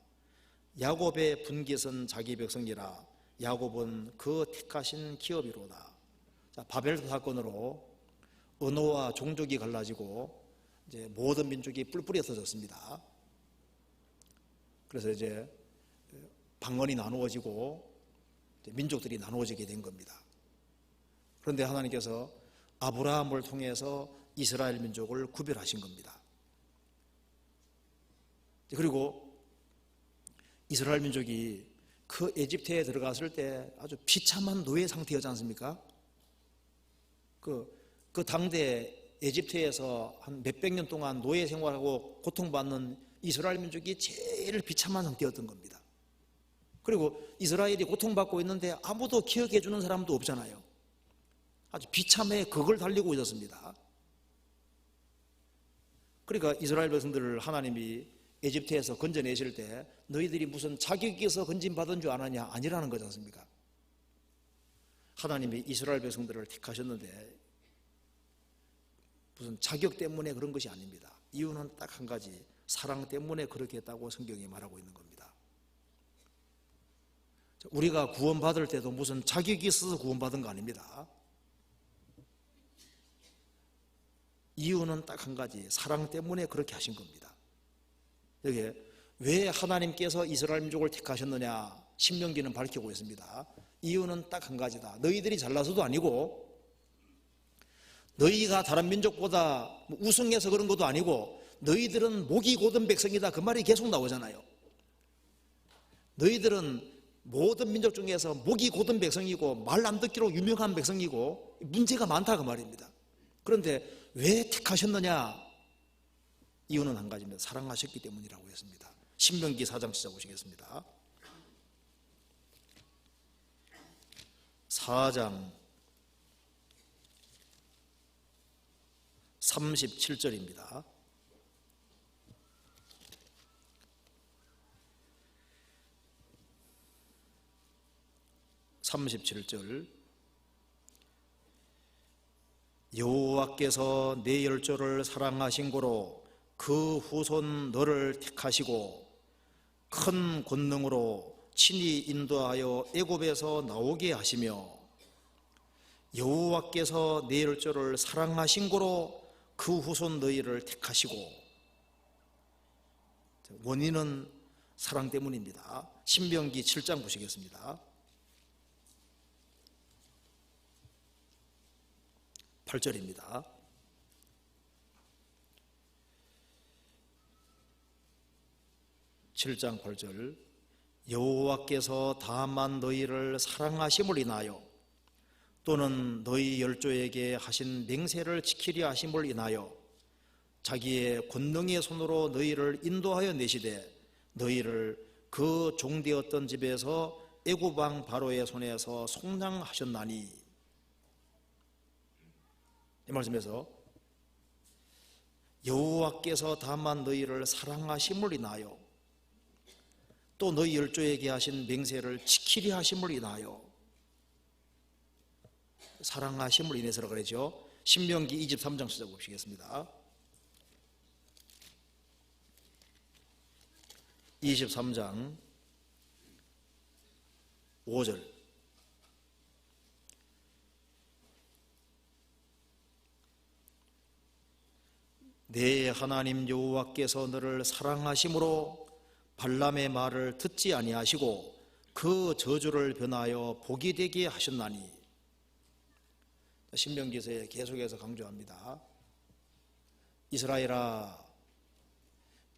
야곱의 분깃은 자기 백성이라 야곱은 그 택하신 기업이로다. 자, 바벨탑 사건으로 언어와 종족이 갈라지고 이제 모든 민족이 뿔뿔이 흩어졌습니다. 그래서 이제 방언이 나누어지고 민족들이 나누어지게 된 겁니다. 그런데 하나님께서 아브라함을 통해서 이스라엘 민족을 구별하신 겁니다. 그리고 이스라엘 민족이 그 에집트에 들어갔을 때 아주 비참한 노예 상태였지 않습니까? 그 당대 에집트에서 한 몇백 년 동안 노예 생활하고 고통받는 이스라엘 민족이 제일 비참한 상태였던 겁니다. 그리고 이스라엘이 고통받고 있는데 아무도 기억해 주는 사람도 없잖아요. 아주 비참해 그걸 달리고 있었습니다. 그러니까 이스라엘 백성들을 하나님이 에집트에서 건져내실 때 너희들이 무슨 자격이 있어 건진받은 줄 아느냐? 아니라는 거지 않습니까? 하나님이 이스라엘 백성들을 택하셨는데 무슨 자격 때문에 그런 것이 아닙니다. 이유는 딱 한 가지, 사랑 때문에 그렇게 했다고 성경이 말하고 있는 겁니다. 우리가 구원받을 때도 무슨 자격이 있어서 구원받은 거 아닙니다. 이유는 딱 한 가지, 사랑 때문에 그렇게 하신 겁니다. 여기에 왜 하나님께서 이스라엘 민족을 택하셨느냐, 신명기는 밝히고 있습니다. 이유는 딱 한 가지다. 너희들이 잘나서도 아니고 너희가 다른 민족보다 우승해서 그런 것도 아니고 너희들은 목이 곧은 백성이다. 그 말이 계속 나오잖아요. 너희들은 모든 민족 중에서 목이 곧은 백성이고 말 안 듣기로 유명한 백성이고 문제가 많다 그 말입니다. 그런데 왜 택하셨느냐? 이유는 한 가지입니다. 사랑하셨기 때문이라고 했습니다. 신명기 4장 찾아보시겠습니다. 4장 37절입니다. 여호와께서 내 열조를 사랑하신 고로 그 후손 너를 택하시고 큰 권능으로 친히 인도하여 애굽에서 나오게 하시며 여호와께서 내 열조를 사랑하신 고로 그 후손 너희를 택하시고, 원인은 사랑 때문입니다. 신명기 7장 보시겠습니다. 8절입니다. (7장 8절) 여호와께서 다만 너희를 사랑하심을 인하여 또는 너희 열조에게 하신 맹세를 지키려 하심을 인하여 자기의 권능의 손으로 너희를 인도하여 내시되 너희를 그 종되었던 집에서 애굽 왕 바로의 손에서 속량하셨나니. 이 말씀에서 여호와께서 다만 너희를 사랑하심을 인하여 또 너희 열조에게 하신 맹세를 지키려 하심을 인하여, 사랑하심을 인해서라 그러죠. 신명기 23장 시작 보시겠습니다. 23장 5절 내 하나님 여호와께서 너를 사랑하심으로 발람의 말을 듣지 아니하시고 그 저주를 변하여 복이 되게 하셨나니. 신명기서에 계속해서 강조합니다. 이스라엘아,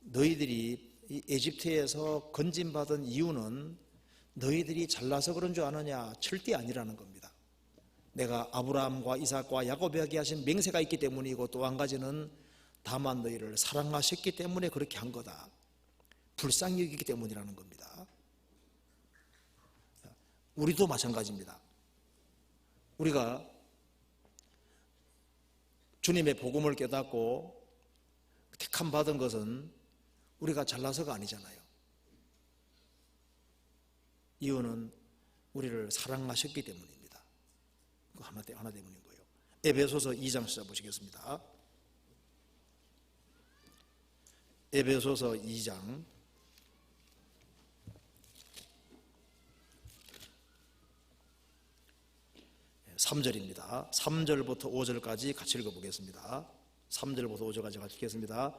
너희들이 에집트에서 건진받은 이유는 너희들이 잘나서 그런 줄 아느냐? 절대 아니라는 겁니다. 내가 아브라함과 이삭과 야곱에게 하신 맹세가 있기 때문이고, 또 한 가지는 다만 너희를 사랑하셨기 때문에 그렇게 한 거다. 불쌍히 여기기 때문이라는 겁니다. 우리도 마찬가지입니다. 우리가 주님의 복음을 깨닫고 택함 받은 것은 우리가 잘나서가 아니잖아요. 이유는 우리를 사랑하셨기 때문입니다. 그 하나 때문인 거예요. 에베소서 2장 시작 보시겠습니다. 에베소서 2장 3절입니다. 3절부터 5절까지 같이 읽어보겠습니다. 3절부터 5절까지 같이 읽겠습니다.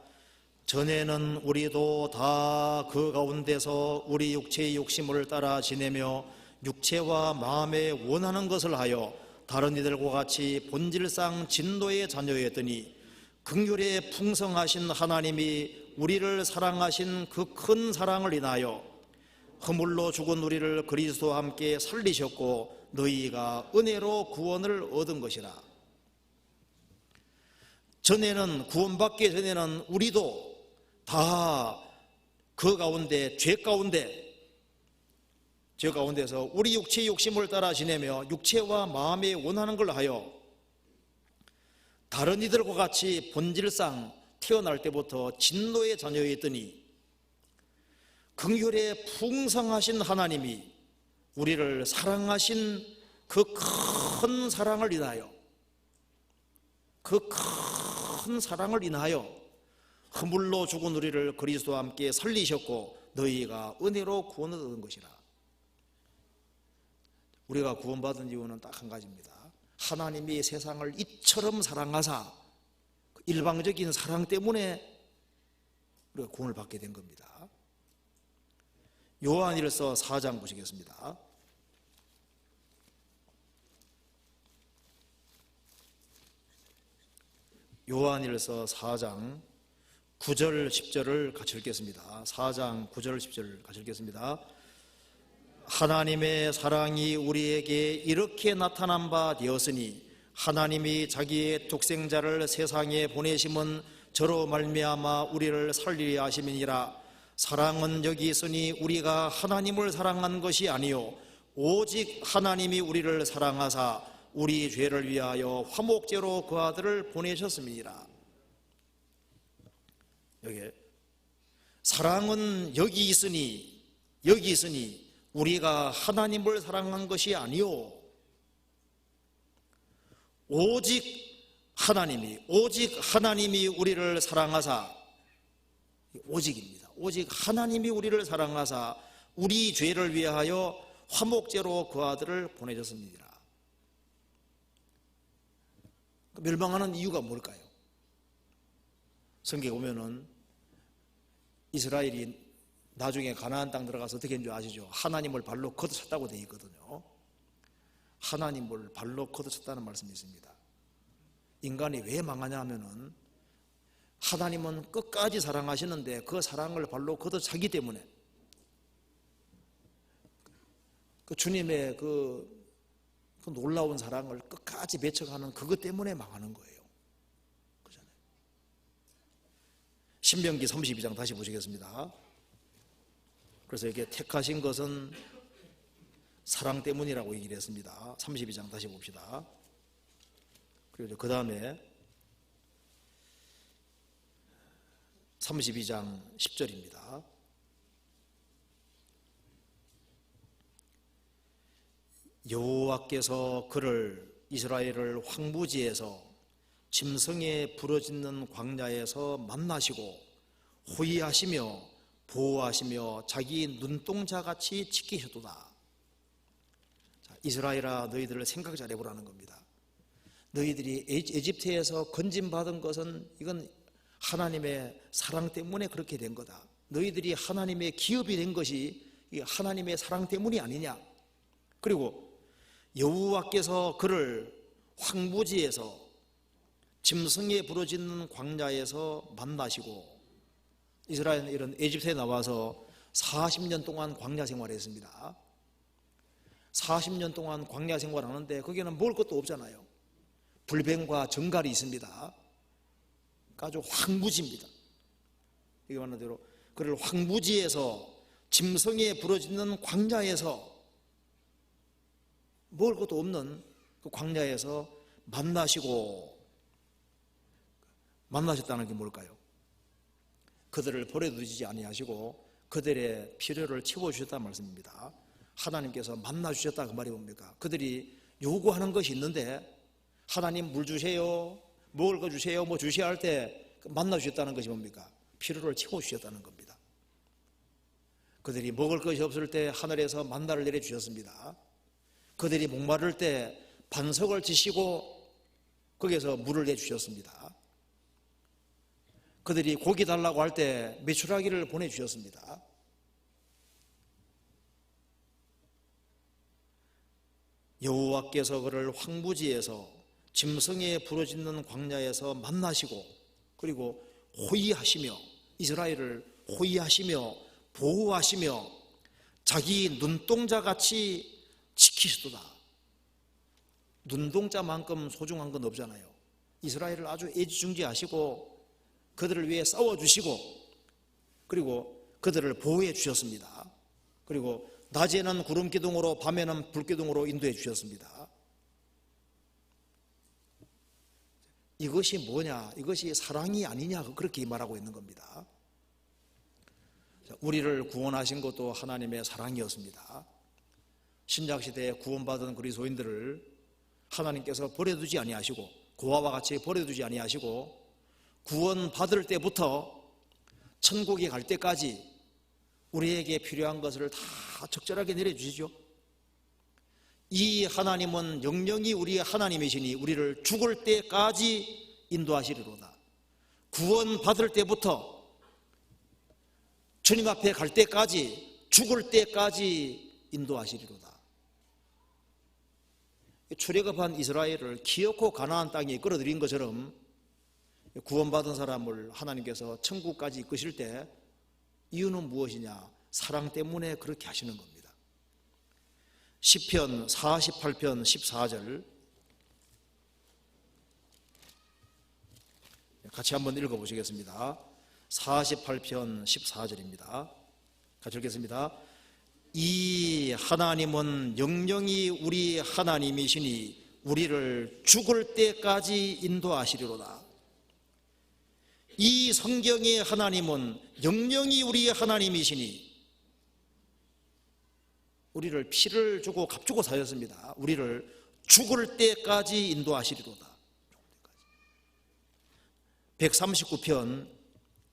전에는 우리도 다 그 가운데서 우리 육체의 욕심을 따라 지내며 육체와 마음에 원하는 것을 하여 다른 이들과 같이 본질상 진노의 자녀였더니 긍휼에 풍성하신 하나님이 우리를 사랑하신 그 큰 사랑을 인하여 허물로 죽은 우리를 그리스도와 함께 살리셨고 너희가 은혜로 구원을 얻은 것이라. 전에는, 구원받기 전에는 우리도 다 그 가운데 죄 가운데서 우리 육체의 욕심을 따라 지내며 육체와 마음에 원하는 걸 하여 다른 이들과 같이 본질상 태어날 때부터 진노의 자녀였더니 긍휼에 풍성하신 하나님이 우리를 사랑하신 그 큰 사랑을 인하여, 허물로 죽은 우리를 그리스도와 함께 살리셨고 너희가 은혜로 구원을 얻은 것이라. 우리가 구원받은 이유는 딱 한 가지입니다. 하나님이 세상을 이처럼 사랑하사 일방적인 사랑 때문에 우리가 구원을 받게 된 겁니다. 요한일서 4장 보시겠습니다. 요한일서 4장 9절 10절을 같이 읽겠습니다. 4장 9절 10절 같이 읽겠습니다. 하나님의 사랑이 우리에게 이렇게 나타난 바 되었으니 하나님이 자기의 독생자를 세상에 보내심은 저로 말미암아 우리를 살리려 하심이니라. 사랑은 여기 있으니 우리가 하나님을 사랑한 것이 아니요 오직 하나님이 우리를 사랑하사 우리 죄를 위하여 화목제로 그 아들을 보내셨습니다. 여기 사랑은 여기 있으니 우리가 하나님을 사랑한 것이 아니요 오직 하나님이 우리를 사랑하사, 오직입니다. 오직 하나님이 우리를 사랑하사 우리 죄를 위하여 화목제로 그 아들을 보내셨습니다. 멸망하는 이유가 뭘까요? 성경에 보면은 이스라엘이 나중에 가나안 땅 들어가서 어떻게 했는지 아시죠? 하나님을 발로 걷어찼다고 되어 있거든요. 하나님을 발로 걷어찼다는 말씀이 있습니다. 인간이 왜 망하냐 하면은 하나님은 끝까지 사랑하시는데 그 사랑을 발로 걷어차기 때문에 그 주님의 그 놀라운 사랑을 끝까지 맺혀가는 그것 때문에 망하는 거예요. 그렇잖아요. 신명기 32장 다시 보시겠습니다. 그래서 이게 택하신 것은 사랑 때문이라고 얘기를 했습니다. 32장 다시 봅시다. 그리고 그 다음에 32장 10절입니다. 여호와께서 그를 이스라엘을 황무지에서 짐승에 부러짓는 광야에서 만나시고 호위하시며 보호하시며 자기 눈동자같이 지키셨도다. 자, 이스라엘아 너희들을 생각 잘 해보라는 겁니다. 너희들이 에집트에서 건짐받은 것은 이건 하나님의 사랑 때문에 그렇게 된 거다. 너희들이 하나님의 기업이 된 것이 하나님의 사랑 때문이 아니냐. 그리고 여호와께서 그를 황무지에서 짐승에 부러지는 광야에서 만나시고, 이스라엘은 이런 에집트에 나와서 40년 동안 광야 생활했습니다. 40년 동안 광야 생활하는데 거기는 먹을 것도 없잖아요. 불뱀과 정갈이 있습니다. 아주 황무지입니다. 이게 말하는 대로 그를 황무지에서 짐승에 부러지는 광야에서 먹을 것도 없는 그 광야에서 만나셨다는 게 뭘까요? 그들을 버려두지 아니하시고 그들의 필요를 채워주셨다는 말씀입니다. 하나님께서 만나주셨다 그 말이 뭡니까? 그들이 요구하는 것이 있는데 하나님 물 주세요, 먹을 거 주세요, 뭐 주셔야 할 때 만나주셨다는 것이 뭡니까? 필요를 채워주셨다는 겁니다. 그들이 먹을 것이 없을 때 하늘에서 만나를 내려주셨습니다. 그들이 목마를 때 반석을 지시고 거기에서 물을 내주셨습니다. 그들이 고기 달라고 할 때 메추라기를 보내주셨습니다. 여호와께서 그를 황무지에서 짐승에 부러지는 광야에서 만나시고 그리고 호위하시며, 이스라엘을 호위하시며 보호하시며 자기 눈동자같이 지키시도다. 눈동자만큼 소중한 건 없잖아요. 이스라엘을 아주 애지중지하시고 그들을 위해 싸워주시고 그리고 그들을 보호해 주셨습니다. 그리고 낮에는 구름기둥으로 밤에는 불기둥으로 인도해 주셨습니다. 이것이 뭐냐? 이것이 사랑이 아니냐? 그렇게 말하고 있는 겁니다. 우리를 구원하신 것도 하나님의 사랑이었습니다. 신약시대에 구원받은 그리스도인들을 하나님께서 버려두지 아니하시고 고아와 같이 버려두지 아니하시고 구원받을 때부터 천국에 갈 때까지 우리에게 필요한 것을 다 적절하게 내려주시죠. 이 하나님은 영영이 우리의 하나님이시니 우리를 죽을 때까지 인도하시리로다. 구원받을 때부터 주님 앞에 갈 때까지, 죽을 때까지 인도하시리로다. 출애굽한 이스라엘을 기어코 가나안 땅에 끌어들인 것처럼 구원받은 사람을 하나님께서 천국까지 이끄실 때 이유는 무엇이냐? 사랑 때문에 그렇게 하시는 겁니다. 시편 48편 14절 같이 한번 읽어보시겠습니다. 48편 14절입니다. 같이 읽겠습니다. 이 하나님은 영영이 우리 하나님이시니 우리를 죽을 때까지 인도하시리로다. 이 성경의 하나님은 영영이 우리 하나님이시니 우리를 피를 주고 값주고 사셨습니다. 우리를 죽을 때까지 인도하시리로다. 139편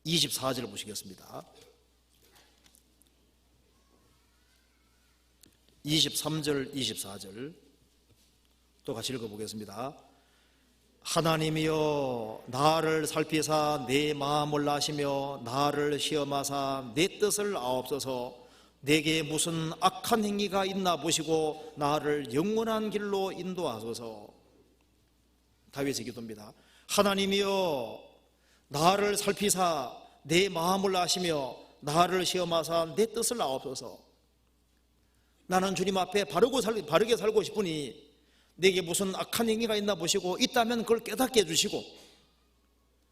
24절 보시겠습니다. 23절 24절 또 같이 읽어보겠습니다. 하나님이여 나를 살피사 내 마음을 아시며 나를 시험하사 내 뜻을 아옵소서. 내게 무슨 악한 행위가 있나 보시고 나를 영원한 길로 인도하소서. 다윗의 기도입니다. 하나님이여 나를 살피사 내 마음을 아시며 나를 시험하사 내 뜻을 아옵소서. 나는 주님 앞에 바르게 살고 싶으니 내게 무슨 악한 행위가 있나 보시고 있다면 그걸 깨닫게 해주시고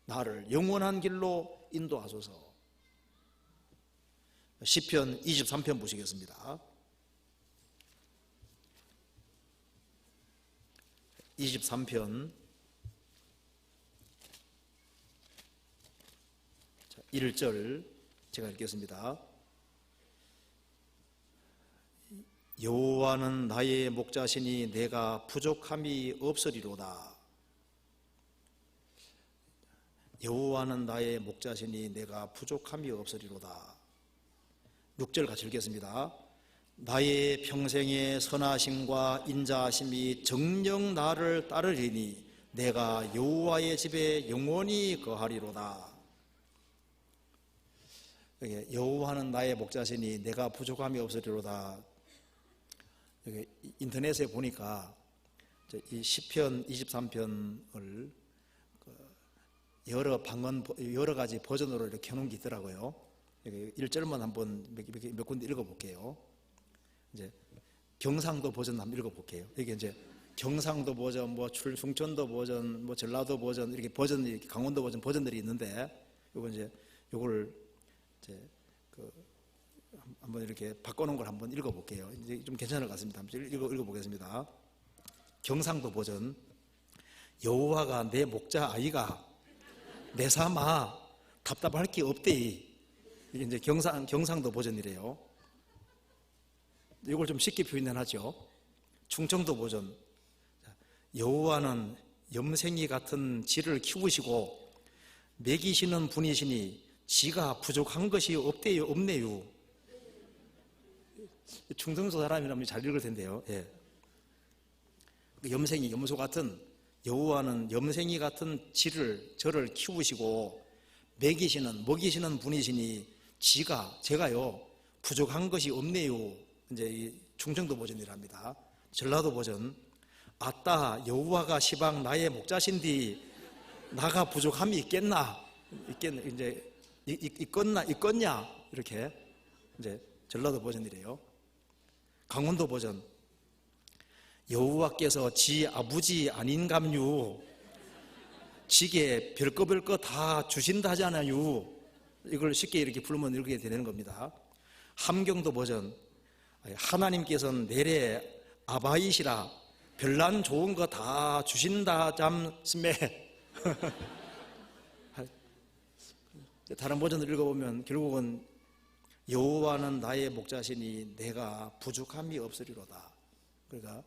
나를 영원한 길로 인도하소서. 시편 23편 보시겠습니다. 23편 1절 제가 읽겠습니다. 여호와는 나의 목자시니 내가 부족함이 없으리로다. 여호와는 나의 목자시니 내가 부족함이 없으리로다. 6절 같이 읽겠습니다. 나의 평생의 선하심과 인자하심이 정녕 나를 따르리니 내가 여호와의 집에 영원히 거하리로다. 여호와는 나의 목자시니 내가 부족함이 없으리로다. 여기 인터넷에 보니까 이 시편 23편을 여러 가지 버전으로 이렇게 해놓은 게 있더라고요. 여기 1절만 한번 몇 군데 읽어볼게요. 이제 경상도 버전 한번 읽어볼게요. 이게 이제 경상도 버전, 뭐 충청도 버전, 뭐 전라도 버전 이렇게 버전이 강원도 버전 버전들이 있는데 요걸 이제 한번 이렇게 바꿔놓은 걸 한번 읽어볼게요. 이제 좀 괜찮을 것 같습니다. 한번 읽어보겠습니다. 경상도 버전. 여호와가 내 목자 아이가 내 삼아 답답할 게 없대이. 이게 이제 경상도 버전이래요. 이걸 좀 쉽게 표현하죠. 충청도 버전. 여호와는 염생이 같은 지를 키우시고 먹이시는 분이시니 지가 부족한 것이 없네요. 충청도 사람이라면 잘 읽을 텐데요. 예. 염생이 염소 같은 여호와는 염생이 같은 저를 키우시고 먹이시는 분이시니 제가요 부족한 것이 없네요. 이제 이 충청도 버전이랍니다. 전라도 버전. 아따 여호와가 시방 나의 목자신디 나가 부족함이 있겠나? 이제 있겠냐? 이렇게 이제 전라도 버전이래요. 강원도 버전. 여호와께서 지 아버지 아닌감유 지게 별거 다 주신다잖아요. 이걸 쉽게 이렇게 부르면 이렇게 되는 겁니다. 함경도 버전. 하나님께서는 내래 아바이시라 별난 좋은 거 다 주신다 잠스매. 다른 버전을 읽어보면 결국은 여호와는 나의 목자시니 내가 부족함이 없으리로다. 그러니까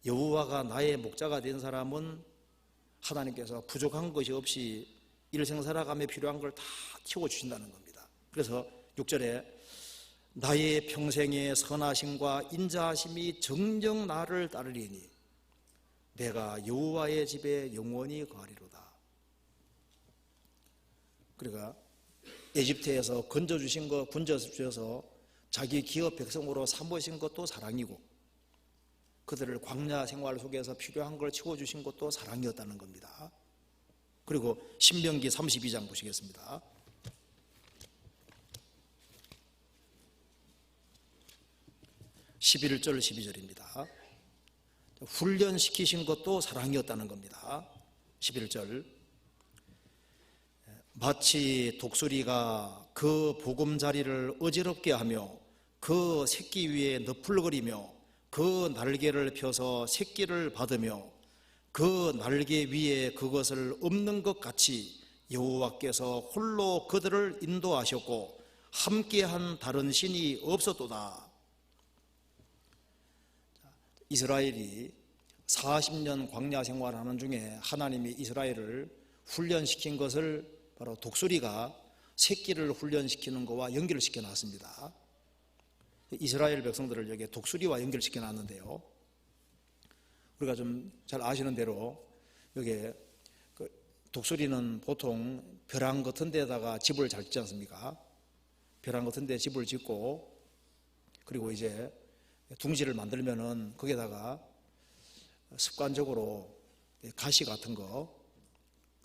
여호와가 나의 목자가 된 사람은 하나님께서 부족한 것이 없이 일생 살아감에 필요한 걸 다 채워주신다는 겁니다. 그래서 6절에 나의 평생의 선하심과 인자하심이 정녕 나를 따르리니 내가 여호와의 집에 영원히 거하리로다. 그러니까 에집트에서 건져주신 것, 군져주셔서 자기 기업 백성으로 삼으신 것도 사랑이고 그들을 광야 생활 속에서 필요한 걸 채워주신 것도 사랑이었다는 겁니다. 그리고 신명기 32장 보시겠습니다. (11절) (12절입니다) 훈련시키신 것도 사랑이었다는 겁니다. 11절. 마치 독수리가 그 보금자리를 어지럽게 하며 그 새끼 위에 너풀거리며 그 날개를 펴서 새끼를 받으며 그 날개 위에 그것을 엎는 것 같이 여호와께서 홀로 그들을 인도하셨고 함께한 다른 신이 없었도다. 이스라엘이 40년 광야 생활하는 중에 하나님이 이스라엘을 훈련시킨 것을 바로 독수리가 새끼를 훈련시키는 것과 연결을 시켜놨습니다. 이스라엘 백성들을 여기에 독수리와 연결시켜 놨는데요, 우리가 좀 잘 아시는 대로 여기에 독수리는 보통 벼랑 같은 데다가 집을 잘 짓지 않습니까? 벼랑 같은 데 집을 짓고, 그리고 이제 둥지를 만들면은 거기에다가 습관적으로 가시 같은 거,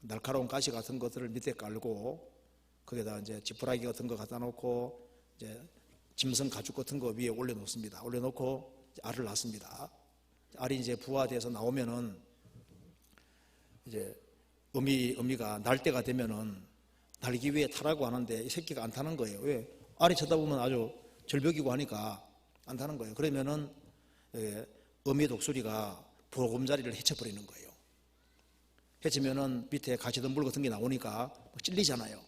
날카로운 가시 같은 것들을 밑에 깔고 거기에다 이제 지푸라기 같은 거 갖다 놓고 이제 짐승 가죽 같은 거 위에 올려놓습니다. 올려놓고 알을 낳습니다. 알이 이제 부화돼서 나오면은 이제 어미가 날 때가 되면은 날기 위해 타라고 하는데 이 새끼가 안 타는 거예요. 왜? 알이 쳐다보면 아주 절벽이고 하니까 안 타는 거예요. 그러면은 어미 독수리가 보금자리를 헤쳐버리는 거예요. 헤치면은 밑에 가시덤불 같은 게 나오니까 찔리잖아요.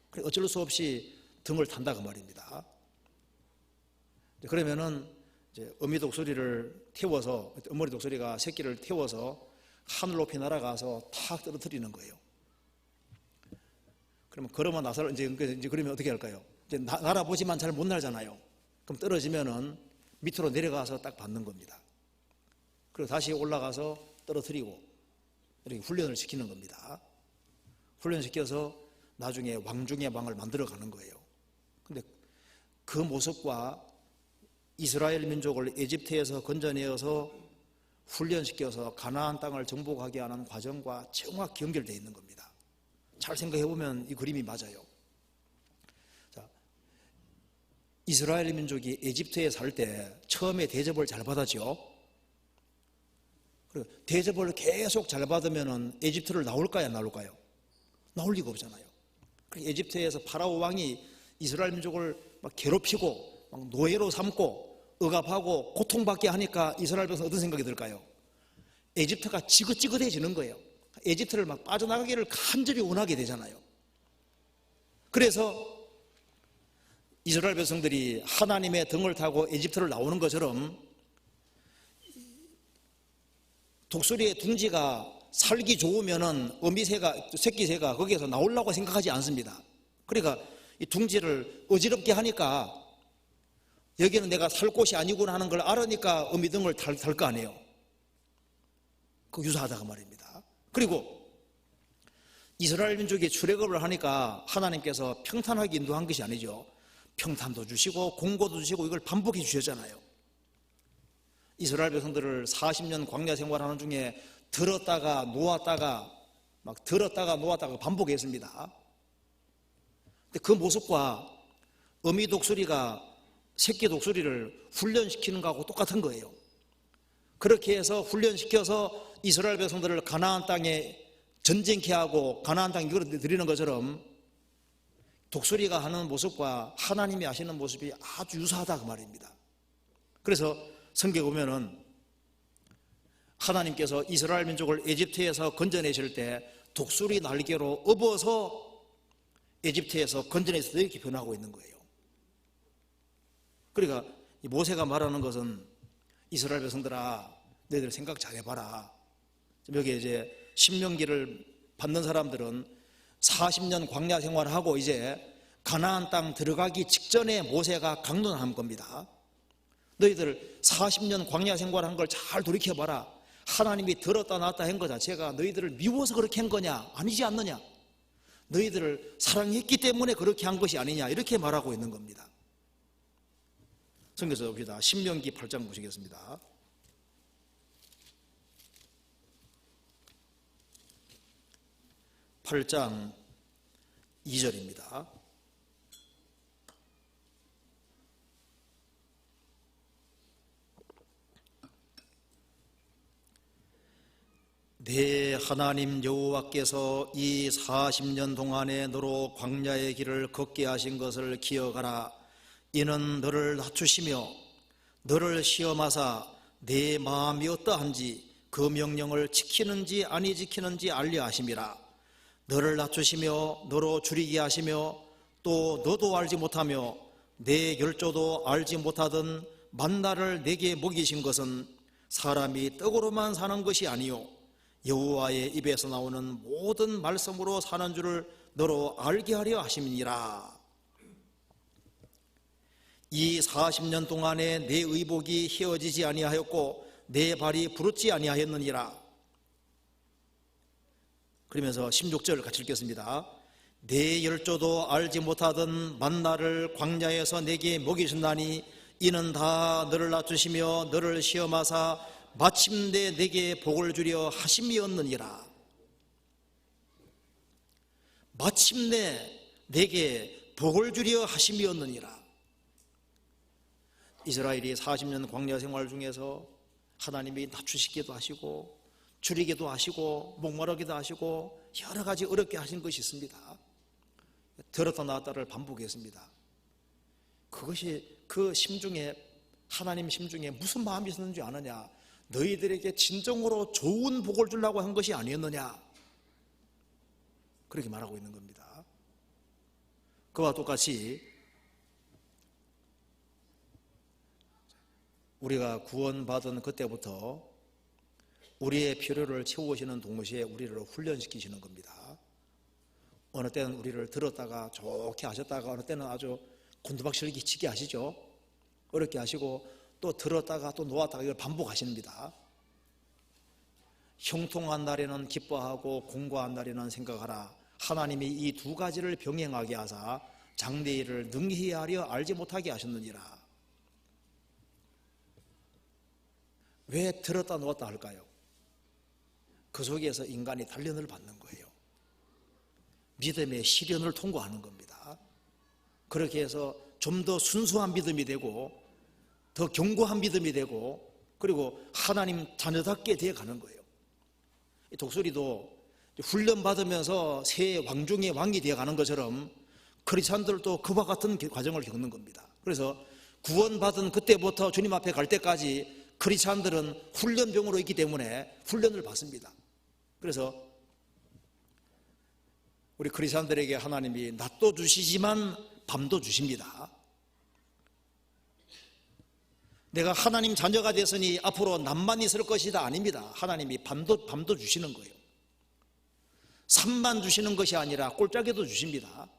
그래서 어쩔 수 없이 등을 탄다 그 말입니다. 그러면은 이제 어미 독수리를 태워서, 어머니 독수리가 새끼를 태워서 하늘 높이 날아가서 탁 떨어뜨리는 거예요. 그러면 걸어만 나서 이제 그러면 어떻게 할까요? 이제 날아보지만 잘 못 날잖아요. 그럼 떨어지면은 밑으로 내려가서 딱 받는 겁니다. 그리고 다시 올라가서 떨어뜨리고 이렇게 훈련을 시키는 겁니다. 훈련시켜서 나중에 왕 중의 왕을 만들어 가는 거예요. 근데 그 모습과 이스라엘 민족을 에집트에서 건져내어서 훈련시켜서 가나안 땅을 정복하게 하는 과정과 정확히 연결되어 있는 겁니다. 잘 생각해 보면 이 그림이 맞아요. 자, 이스라엘 민족이 에집트에 살 때 처음에 대접을 잘 받았죠. 그리고 대접을 계속 잘 받으면 에집트를 나올까요, 안 나올까요? 나올 리가 없잖아요. 에집트에서 파라오 왕이 이스라엘 민족을 막 괴롭히고 막 노예로 삼고 억압하고 고통받게 하니까 이스라엘 백성은 어떤 생각이 들까요? 에집트가 지긋지긋해지는 거예요. 에집트를 막 빠져나가기를 간절히 원하게 되잖아요. 그래서 이스라엘 백성들이 하나님의 등을 타고 에집트를 나오는 것처럼 독수리의 둥지가 살기 좋으면은 어미새가, 새끼새가 거기에서 나오려고 생각하지 않습니다. 그러니까 이 둥지를 어지럽게 하니까 여기는 내가 살 곳이 아니구나 하는 걸 알으니까 어미 등을 탈 거 아니에요. 그 유사하다고 말입니다. 그리고 이스라엘 민족이 출애굽을 하니까 하나님께서 평탄하게 인도한 것이 아니죠. 평탄도 주시고 공고도 주시고 이걸 반복해 주셨잖아요. 이스라엘 백성들을 40년 광야 생활하는 중에 들었다가 놓았다가 막 들었다가 놓았다가 반복했습니다. 근데 그 모습과 어미 독수리가 새끼 독수리를 훈련시키는 거하고 똑같은 거예요. 그렇게 해서 훈련시켜서 이스라엘 백성들을 가나안 땅에 전쟁케 하고 가나안 땅에 이끌어들이는 것처럼 독수리가 하는 모습과 하나님이 하시는 모습이 아주 유사하다 그 말입니다. 그래서 성경에 보면은 하나님께서 이스라엘 민족을 에집트에서 건져내실 때 독수리 날개로 업어서 에집트에서 건져내서 이렇게 변하고 있는 거예요. 그러니까 이 모세가 말하는 것은 이스라엘 백성들아 너희들 생각 잘 해봐라. 여기 이제 신명기를 받는 사람들은 40년 광야 생활하고 이제 가나안 땅 들어가기 직전에 모세가 강론한 겁니다. 너희들 40년 광야 생활한 걸 잘 돌이켜봐라. 하나님이 들었다 놨다 한 것 자체가 너희들을 미워서 그렇게 한 거냐? 아니지 않느냐? 너희들을 사랑했기 때문에 그렇게 한 것이 아니냐? 이렇게 말하고 있는 겁니다. 성경에서 봅시다. 신명기 8장 보시겠습니다. 8장 2절입니다. 내 하나님 여호와께서 이 40년 동안에 너로 광야의 길을 걷게 하신 것을 기억하라. 이는 너를 낮추시며 너를 시험하사 내 마음이 어떠한지 그 명령을 지키는지 아니 지키는지 알려 하심이라. 너를 낮추시며 너로 줄이게 하시며 또 너도 알지 못하며 내 열조도 알지 못하던 만나를 내게 먹이신 것은 사람이 떡으로만 사는 것이 아니요 여호와의 입에서 나오는 모든 말씀으로 사는 줄을 너로 알게 하려 하심이니라. 이 40년 동안에 내 의복이 휘어지지 아니하였고 내 발이 부르지 아니하였느니라. 그러면서 16절 같이 읽겠습니다. 내 열조도 알지 못하던 만나를 광야에서 내게 먹이신다니 이는 다 너를 낮추시며 너를 시험하사 마침내 내게 복을 주려 하심이었느니라. 마침내 내게 복을 주려 하심이었느니라. 이스라엘이 40년 광야 생활 중에서 하나님이 낮추시기도 하시고 줄이기도 하시고 목마르기도 하시고 여러 가지 어렵게 하신 것이 있습니다. 들었다 놨다를 반복했습니다. 그것이 그 심중에, 하나님 심중에 무슨 마음이 있었는지 아느냐? 너희들에게 진정으로 좋은 복을 주려고 한 것이 아니었느냐? 그렇게 말하고 있는 겁니다. 그와 똑같이 우리가 구원받은 그때부터 우리의 필요를 채우시는 동시에 우리를 훈련시키시는 겁니다. 어느 때는 우리를 들었다가 좋게 하셨다가 어느 때는 아주 곤두박질기 치게 하시죠. 어렵게 하시고 또 들었다가 또 놓았다가 이걸 반복하십니다. 형통한 날에는 기뻐하고 공고한 날에는 생각하라. 하나님이 이 두 가지를 병행하게 하사 장래일을 능히 하려 알지 못하게 하셨느니라. 왜 들었다 놓았다 할까요? 그 속에서 인간이 단련을 받는 거예요. 믿음의 시련을 통과하는 겁니다. 그렇게 해서 좀 더 순수한 믿음이 되고 더 견고한 믿음이 되고 그리고 하나님 자녀답게 되어가는 거예요. 독수리도 훈련받으면서 새 왕 중의 왕이 되어가는 것처럼 크리스찬들도 그와 같은 과정을 겪는 겁니다. 그래서 구원받은 그때부터 주님 앞에 갈 때까지 크리스찬들은 훈련병으로 있기 때문에 훈련을 받습니다. 그래서 우리 크리스찬들에게 하나님이 낮도 주시지만 밤도 주십니다. 내가 하나님 자녀가 됐으니 앞으로 낮만 있을 것이다 아닙니다. 하나님이 밤도 주시는 거예요. 산만 주시는 것이 아니라 꼴짝에도 주십니다.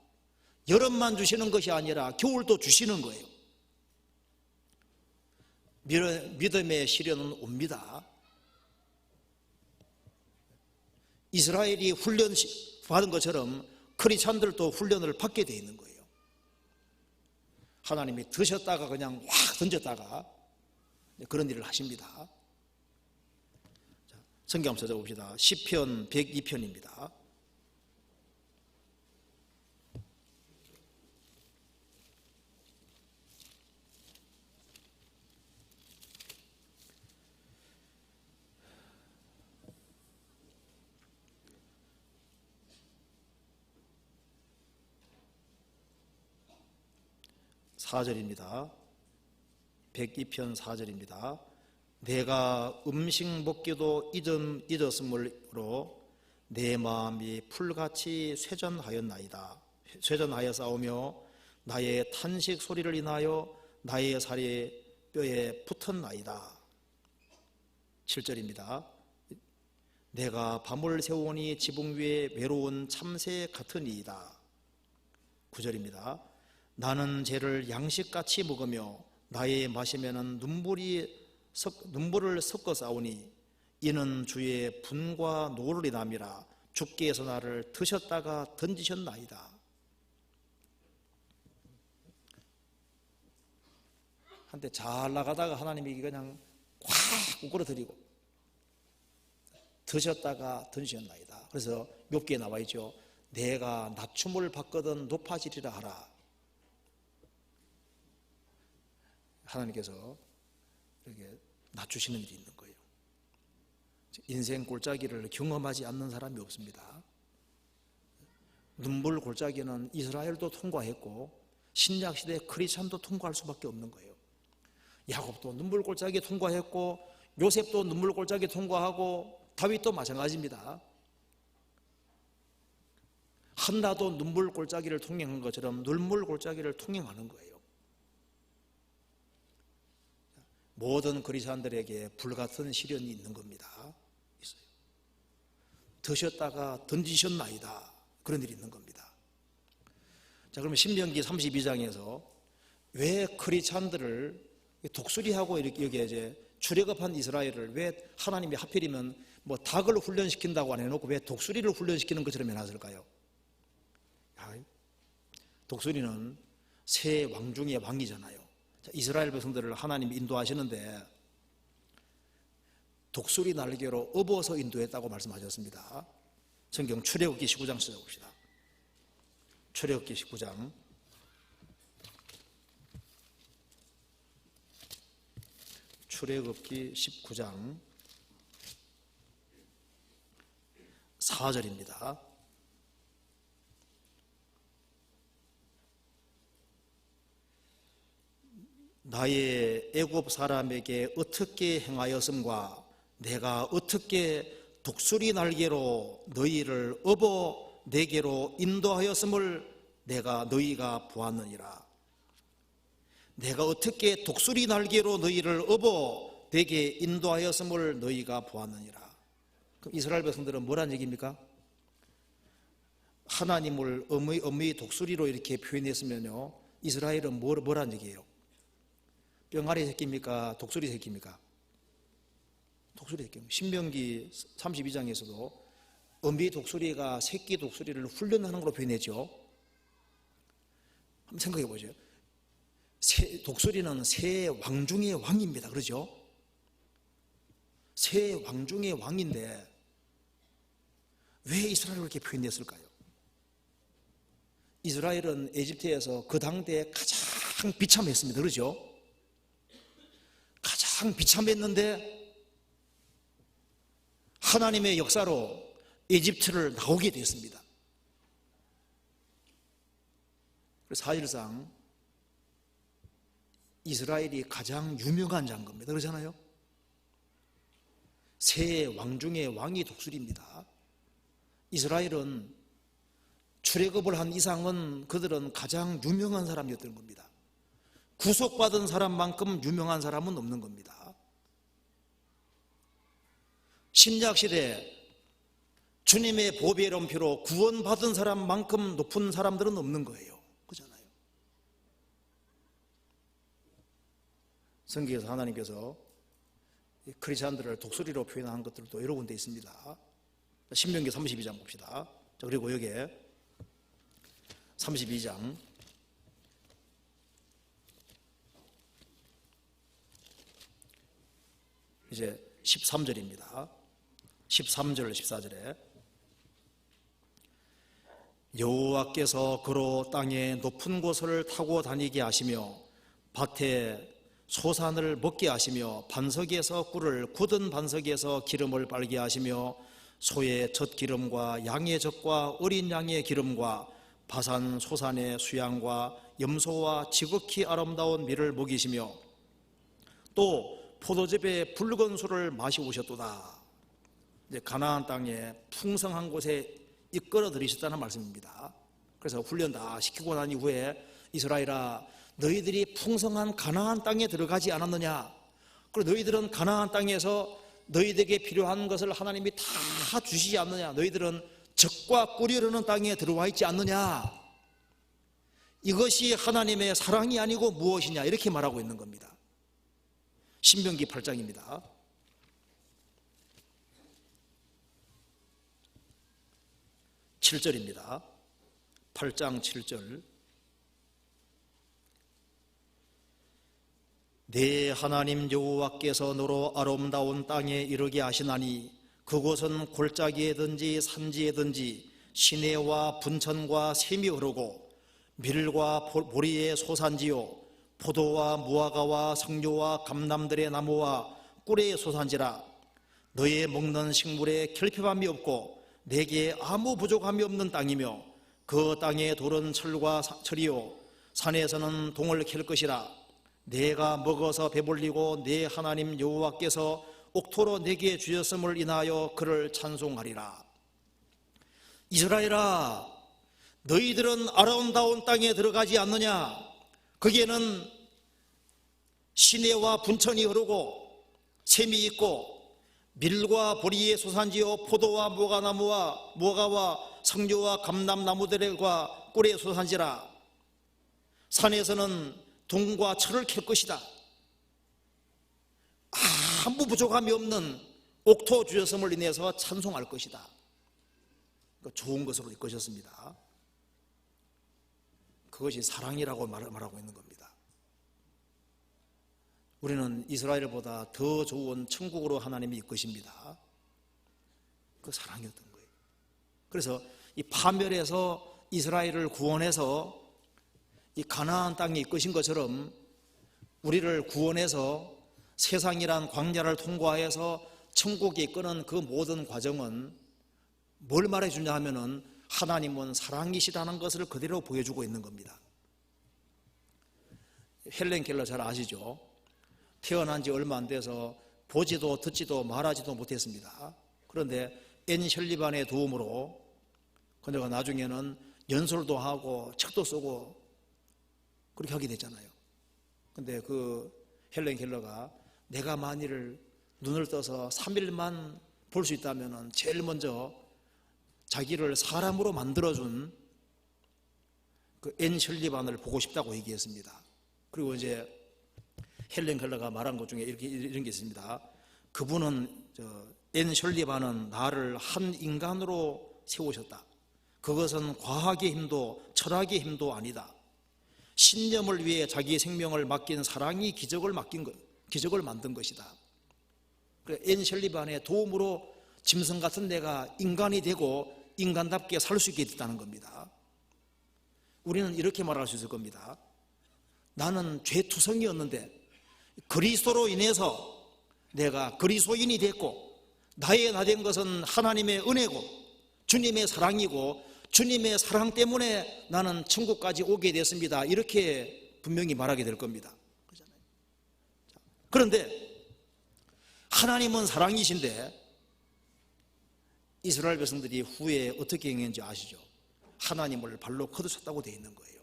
여름만 주시는 것이 아니라 겨울도 주시는 거예요. 믿음의 시련은 옵니다. 이스라엘이 훈련 받은 것처럼 크리스찬들도 훈련을 받게 되어 있는 거예요. 하나님이 드셨다가 그냥 확 던졌다가 그런 일을 하십니다. 성경 한번 찾아봅시다. 시편 102편입니다. (4절입니다) 102편 4절입니다. 내가 음식 먹기도 잊었으므로 내 마음이 풀같이 쇠전하였나이다. 쇠전하여 싸우며 나의 탄식 소리를 인하여 나의 살이 뼈에 붙었나이다. 7절입니다. 내가 밤을 새우니 지붕 위에 외로운 참새 같으니이다. 9절입니다. 나는 죄를 양식같이 먹으며 나의 마시면은 눈물을 섞어 싸우니 이는 주의 분과 노를 인함이라. 주께서 나를 드셨다가 던지셨나이다. 한때 잘 나가다가 하나님이 그냥 콱 우그러뜨리고 드셨다가 던지셨나이다. 그래서 욥기에 나와 있죠. 내가 낮춤을 받거든 높아지리라 하라. 하나님께서 이렇게 낮추시는 일이 있는 거예요. 인생 골짜기를 경험하지 않는 사람이 없습니다. 눈물 골짜기는 이스라엘도 통과했고 신약시대 크리스찬도 통과할 수밖에 없는 거예요. 야곱도 눈물골짜기 통과했고, 요셉도 눈물골짜기 통과하고, 다윗도 마찬가지입니다. 한나도 눈물골짜기를 통행한 것처럼 눈물골짜기를 통행하는 거예요. 모든 그리스도인들에게 불같은 시련이 있는 겁니다. 있어요. 드셨다가 던지셨나이다, 그런 일이 있는 겁니다. 자, 그러면 신명기 32장에서 왜 크리스찬들을 독수리하고 이렇게 여기에 이제 출애굽한 이스라엘을 왜 하나님이 하필이면 뭐 닭을 훈련시킨다고 안 해놓고 왜 독수리를 훈련시키는 것처럼 해놨을까요? 독수리는 새 왕 중의 왕이잖아요. 자, 이스라엘 백성들을 하나님이 인도하시는데 독수리 날개로 업어서 인도했다고 말씀하셨습니다. 성경 출애굽기 19장 찾아봅시다. 출애굽기 19장 출애굽기 19장 4절입니다. 나의 애굽 사람에게 어떻게 행하였음과 내가 어떻게 독수리 날개로 너희를 업어 내게로 인도하였음을 내가 너희가 보았느니라. 내가 어떻게 독수리 날개로 너희를 업어 내게 인도하였음을 너희가 보았느니라. 그럼 이스라엘 백성들은 뭐란 얘기입니까? 하나님을 엄히 독수리로 이렇게 표현했으면요, 이스라엘은 뭐란 얘기예요? 병아리 새끼입니까? 독수리 새끼입니까? 독수리 새끼입니다. 신명기 32장에서도 어미 독수리가 새끼 독수리를 훈련하는 걸로 표현했죠. 한번 생각해 보죠. 독수리는 새 왕 중의 왕입니다. 그러죠? 새 왕 중의 왕인데 왜 이스라엘을 그렇게 표현했을까요? 이스라엘은 에집트에서 그 당대에 가장 비참했습니다. 그러죠? 가장 비참했는데 하나님의 역사로 에집트를 나오게 됐습니다. 그래서 사실상 이스라엘이 가장 유명한 장군입니다. 그러잖아요. 새 왕 중의 왕이 독수리입니다. 이스라엘은 출애굽을 한 이상은 그들은 가장 유명한 사람이었던 겁니다. 구속받은 사람만큼 유명한 사람은 없는 겁니다. 신약시대 주님의 보배의 롬피로 구원받은 사람만큼 높은 사람들은 없는 거예요. 그렇잖아요. 성경에서 하나님께서 크리스찬들을 독수리로 표현한 것들도 여러 군데 있습니다. 신명기 32장 봅시다. 자, 그리고 여기에 32장 이제 13절입니다. 13절 14절에 여호와께서 그로 땅의 높은 곳을 타고 다니게 하시며 밭에 소산을 먹게 하시며 반석에서 꿀을 굳은 반석에서 기름을 빨게 하시며 소의 젖기름과 양의 젖과 어린 양의 기름과 바산 소산의 수양과 염소와 지극히 아름다운 밀을 먹이시며 또 포도즙의 붉은 술을 마시오셨도다. 이제 가나안 땅에 풍성한 곳에 이끌어 들이셨다는 말씀입니다. 그래서 훈련 다 시키고 난 이후에 이스라엘아, 너희들이 풍성한 가나안 땅에 들어가지 않았느냐? 그리고 너희들은 가나안 땅에서 너희들에게 필요한 것을 하나님이 다 주시지 않느냐? 너희들은 젖과 꿀이 흐르는 땅에 들어와 있지 않느냐? 이것이 하나님의 사랑이 아니고 무엇이냐? 이렇게 말하고 있는 겁니다. 신명기 8장입니다. 7절입니다. 8장 7절. 내 하나님 여호와께서 너로 아름다운 땅에 이르게 하시나니 그곳은 골짜기에든지 산지에든지 시내와 분천과 샘이 흐르고 밀과 보리의 소산지요 포도와 무화과와 석류와 감람들의 나무와 꿀의 소산지라. 너의 먹는 식물에 결핍함이 없고 내게 아무 부족함이 없는 땅이며 그 땅의 돌은 철과 철이요 산에서는 동을 캘 것이라. 내가 먹어서 배불리고 내 하나님 여호와께서 옥토로 내게 주셨음을 인하여 그를 찬송하리라. 이스라엘아, 너희들은 아름다운 땅에 들어가지 않느냐? 거기에는 시내와 분천이 흐르고 샘이 있고 밀과 보리의 소산지요 포도와 모가나무와 모가와 석류와 감람나무들과 꿀의 소산지라. 산에서는 둥과 철을 캘 것이다. 아무 부족함이 없는 옥토 주셨음을 인해서 찬송할 것이다. 좋은 것으로 이끄셨습니다. 그것이 사랑이라고 말하고 있는 겁니다. 우리는 이스라엘보다 더 좋은 천국으로 하나님이 이끄십니다. 그 사랑이었던 거예요. 그래서 이 파멸에서 이스라엘을 구원해서 이 가나안 땅에 이끄신 것처럼 우리를 구원해서 세상이란 광야를 통과해서 천국에 이끄는 그 모든 과정은 뭘 말해주냐 하면은 하나님은 사랑이시라는 것을 그대로 보여주고 있는 겁니다. 헬렌 켈러 잘 아시죠? 태어난 지 얼마 안 돼서 보지도 듣지도 말하지도 못했습니다. 그런데 앤 셜리반의 도움으로 그녀가 나중에는 연설도 하고 책도 쓰고 그렇게 하게 됐잖아요. 근데 그 헬렌 켈러가 내가 만일 눈을 떠서 3일만 볼 수 있다면 제일 먼저 자기를 사람으로 만들어준 그 앤 셜리반을 보고 싶다고 얘기했습니다. 그리고 이제 헬렌 켈러가 말한 것 중에 이런 게 있습니다. 그분은 앤 셜리반은 나를 한 인간으로 세우셨다. 그것은 과학의 힘도 철학의 힘도 아니다. 신념을 위해 자기의 생명을 맡긴 사랑이 기적을 만든 것이다. 그래, 앤 셜리반의 도움으로 짐승 같은 내가 인간이 되고 인간답게 살 수 있게 됐다는 겁니다. 우리는 이렇게 말할 수 있을 겁니다. 나는 죄투성이었는데 그리스도로 인해서 내가 그리스도인이 됐고 나의 나 된 것은 하나님의 은혜고 주님의 사랑이고 주님의 사랑 때문에 나는 천국까지 오게 됐습니다. 이렇게 분명히 말하게 될 겁니다. 그런데 하나님은 사랑이신데 이스라엘 백성들이 후에 어떻게 행했는지 아시죠? 하나님을 발로 걷어찼다고 되어 있는 거예요.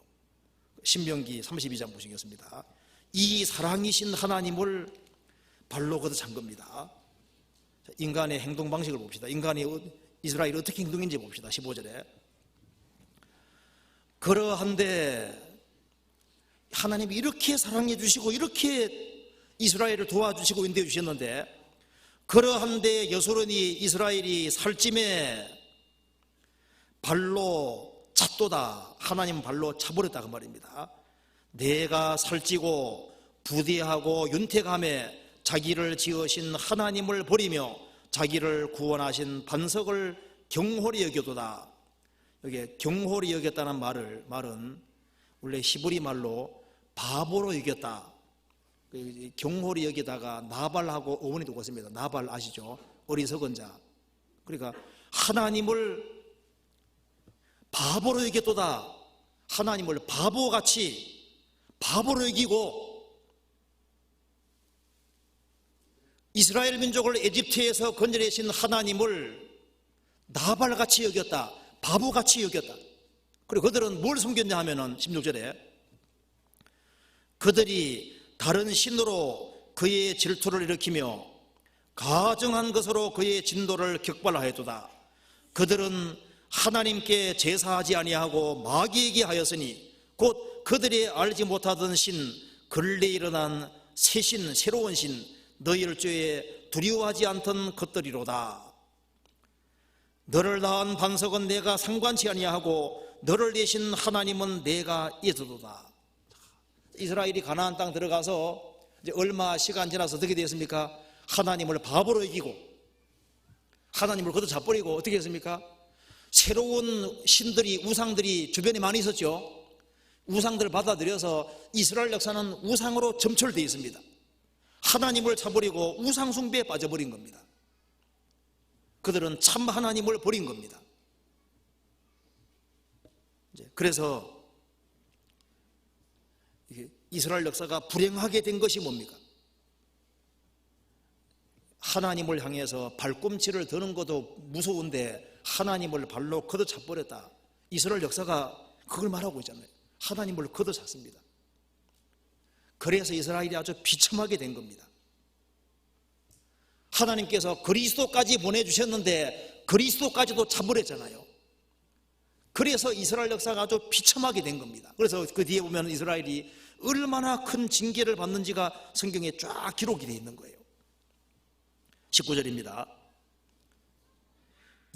신명기 32장 보시겠습니다. 이 사랑이신 하나님을 발로 걷어찬 겁니다. 인간의 행동 방식을 봅시다. 이스라엘이 어떻게 행동했는지 봅시다. 15절에 그러한데 하나님이 이렇게 사랑해 주시고 이렇게 이스라엘을 도와주시고 인도해 주셨는데 그러한데 여소련이 이스라엘이 살찜에 발로 찼도다. 하나님 발로 차버렸다 그 말입니다. 내가 살찌고 부대하고 윤택함에 자기를 지으신 하나님을 버리며 자기를 구원하신 반석을 경홀히 여겨도다. 여기 경홀히 여겼다는 말은 원래 히브리 말로 바보로 여겼다. 경홀히 여기다가 나발하고 어머니 두고 있습니다. 나발 아시죠? 어리석은 자. 그러니까 하나님을 바보로 여겼도다. 하나님을 바보같이 바보로 여기고 이스라엘 민족을 에집트에서 건져내신 하나님을 나발같이 여겼다. 바보같이 여겼다. 그리고 그들은 뭘 숨겼냐 하면은 16절에 그들이 다른 신으로 그의 질투를 일으키며 가증한 것으로 그의 진도를 격발하였도다. 그들은 하나님께 제사하지 아니하고 마귀에게 하였으니 곧 그들이 알지 못하던 신 근래 일어난 새 신 새로운 신 너희를 죄에 두려워하지 않던 것들이로다. 너를 낳은 반석은 내가 상관치 아니하고 너를 내신 하나님은 내가 잊어도다. 이스라엘이 가나안 땅 들어가서 이제 얼마 시간 지나서 어떻게 되었습니까? 하나님을 바보로 여기고 하나님을 걷어차버리고 어떻게 했습니까? 새로운 신들이 우상들이 주변에 많이 있었죠. 우상들을 받아들여서 이스라엘 역사는 우상으로 점철되어 있습니다. 하나님을 차버리고 우상 숭배에 빠져버린 겁니다. 그들은 참 하나님을 버린 겁니다. 그래서 이스라엘 역사가 불행하게 된 것이 뭡니까? 하나님을 향해서 발꿈치를 드는 것도 무서운데 하나님을 발로 걷어차버렸다. 이스라엘 역사가 그걸 말하고 있잖아요. 하나님을 걷어찼습니다. 그래서 이스라엘이 아주 비참하게 된 겁니다. 하나님께서 그리스도까지 보내주셨는데 그리스도까지도 차버렸잖아요. 그래서 이스라엘 역사가 아주 비참하게 된 겁니다. 그래서 그 뒤에 보면 이스라엘이 얼마나 큰 징계를 받는지가 성경에 쫙 기록이 되어 있는 거예요. 19절입니다.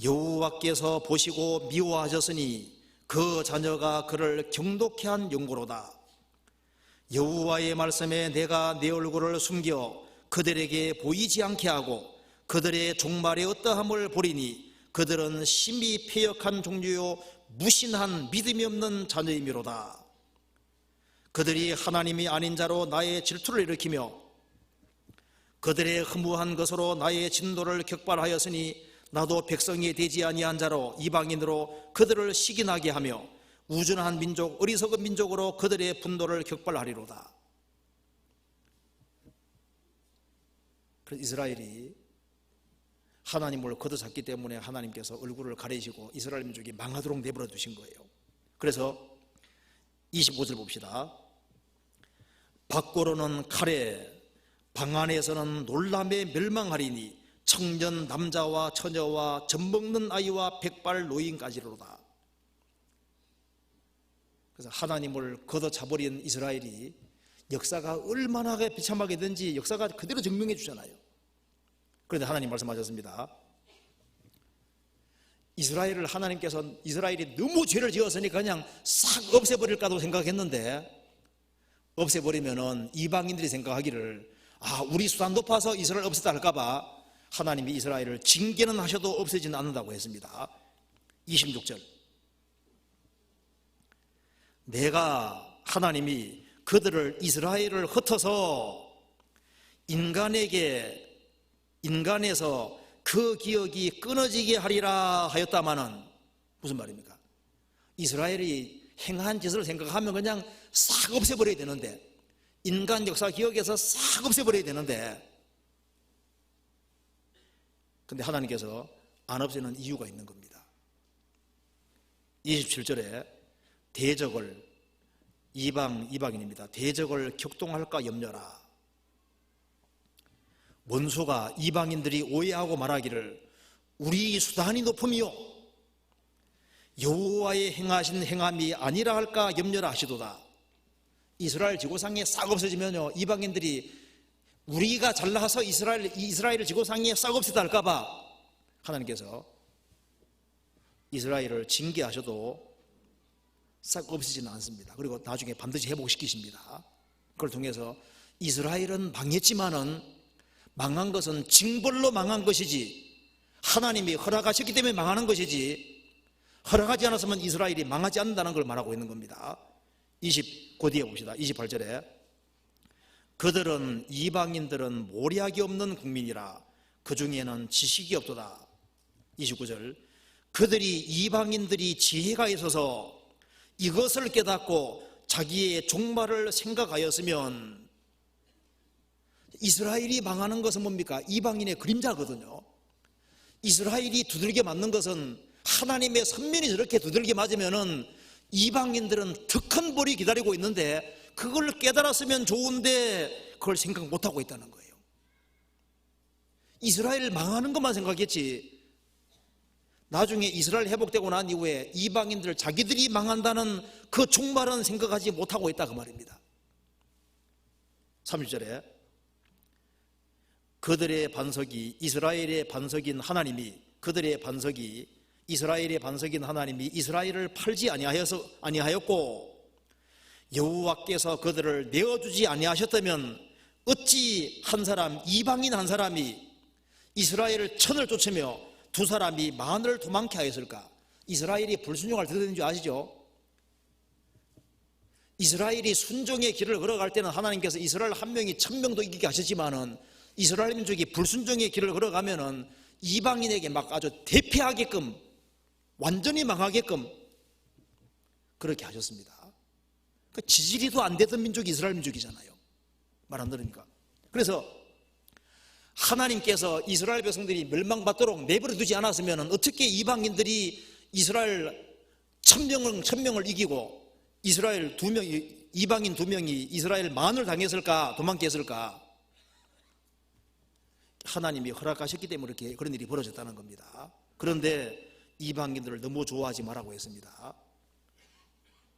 여호와께서 보시고 미워하셨으니 그 자녀가 그를 경독케 한 용고로다. 여호와의 말씀에 내가 내 얼굴을 숨겨 그들에게 보이지 않게 하고 그들의 종말의 어떠함을 보리니 그들은 심히 패역한 종류요 무신한 믿음이 없는 자녀이미로다. 그들이 하나님이 아닌 자로 나의 질투를 일으키며 그들의 허무한 것으로 나의 진노를 격발하였으니 나도 백성이 되지 아니한 자로 이방인으로 그들을 시기나게 하며 우준한 민족 어리석은 민족으로 그들의 분노를 격발하리로다. 그래서 이스라엘이 하나님을 걷어찼기 때문에 하나님께서 얼굴을 가리시고 이스라엘 민족이 망하도록 내버려 두신 거예요. 그래서 25절 봅시다. 밖으로는 칼에 방 안에서는 놀람에 멸망하리니 청년 남자와 처녀와 젖먹는 아이와 백발 노인까지로다. 그래서 하나님을 걷어차버린 이스라엘이 역사가 얼마나 비참하게든지 역사가 그대로 증명해 주잖아요. 그런데 하나님 말씀하셨습니다. 이스라엘을 하나님께서 이스라엘이 너무 죄를 지었으니까 그냥 싹 없애버릴까도 생각했는데 없애버리면은 이방인들이 생각하기를 우리 수단 높아서 이스라엘 없앴다 할까봐 하나님이 이스라엘을 징계는 하셔도 없애지는 않는다고 했습니다. 26절. 내가 하나님이 그들을 이스라엘을 흩어서 인간에서 그 기억이 끊어지게 하리라 하였다마는 무슨 말입니까? 이스라엘이 행한 짓을 생각하면 그냥 싹 없애버려야 되는데 인간 역사 기억에서 싹 없애버려야 되는데 근데 하나님께서 안 없애는 이유가 있는 겁니다. 27절에 대적을 이방인입니다. 대적을 격동할까 염려라. 원수가 이방인들이 오해하고 말하기를 우리 수단이 높으며 여호와의 행하신 행함이 아니라 할까 염려라 하시도다. 이스라엘 지고상에 싹 없어지면요 이방인들이 우리가 잘나서 이스라엘 지고상에 싹 없애다 할까봐 하나님께서 이스라엘을 징계하셔도 싹 없애지는 않습니다. 그리고 나중에 반드시 회복시키십니다. 그걸 통해서 이스라엘은 망했지만은 망한 것은 징벌로 망한 것이지 하나님이 허락하셨기 때문에 망하는 것이지 허락하지 않았으면 이스라엘이 망하지 않는다는 걸 말하고 있는 겁니다. 그 뒤에 봅시다. 28절에 그들은 이방인들은 모략이 없는 국민이라 그 중에는 지식이 없도다. 29절 이방인들이 지혜가 있어서 이것을 깨닫고 자기의 종말을 생각하였으면 이스라엘이 망하는 것은 뭡니까? 이방인의 그림자거든요. 이스라엘이 두들겨 맞는 것은 하나님의 선민이 저렇게 두들겨 맞으면은 이방인들은 더 큰 벌이 기다리고 있는데 그걸 깨달았으면 좋은데 그걸 생각 못하고 있다는 거예요. 이스라엘 망하는 것만 생각했지 나중에 이스라엘 회복되고 난 이후에 이방인들 자기들이 망한다는 그 종말은 생각하지 못하고 있다 그 말입니다. 30절에 그들의 반석이 이스라엘의 반석인 하나님이 이스라엘의 반석인 하나님이 이스라엘을 팔지 아니하였고 여호와께서 그들을 내어주지 아니하셨다면 어찌 이방인 한 사람이 이스라엘을 천을 쫓으며 두 사람이 만을 도망케 하였을까? 이스라엘이 불순종할 때인 줄 아시죠? 이스라엘이 순종의 길을 걸어갈 때는 하나님께서 이스라엘 한 명이 1000명도 이기게 하셨지만은 이스라엘 민족이 불순종의 길을 걸어가면은 이방인에게 막 아주 대피하게끔 완전히 망하게끔 그렇게 하셨습니다. 그 지지리도 안 되던 민족이 이스라엘 민족이잖아요. 말 안 들으니까. 그래서 하나님께서 이스라엘 백성들이 멸망받도록 내버려 두지 않았으면 어떻게 이방인들이 이스라엘 1000명을 이기고 이스라엘 이방인 2명이 이스라엘 만을 당했을까, 도망쳤을까? 하나님이 허락하셨기 때문에 이렇게 그런 일이 벌어졌다는 겁니다. 그런데 이방인들을 너무 좋아하지 말라고 했습니다.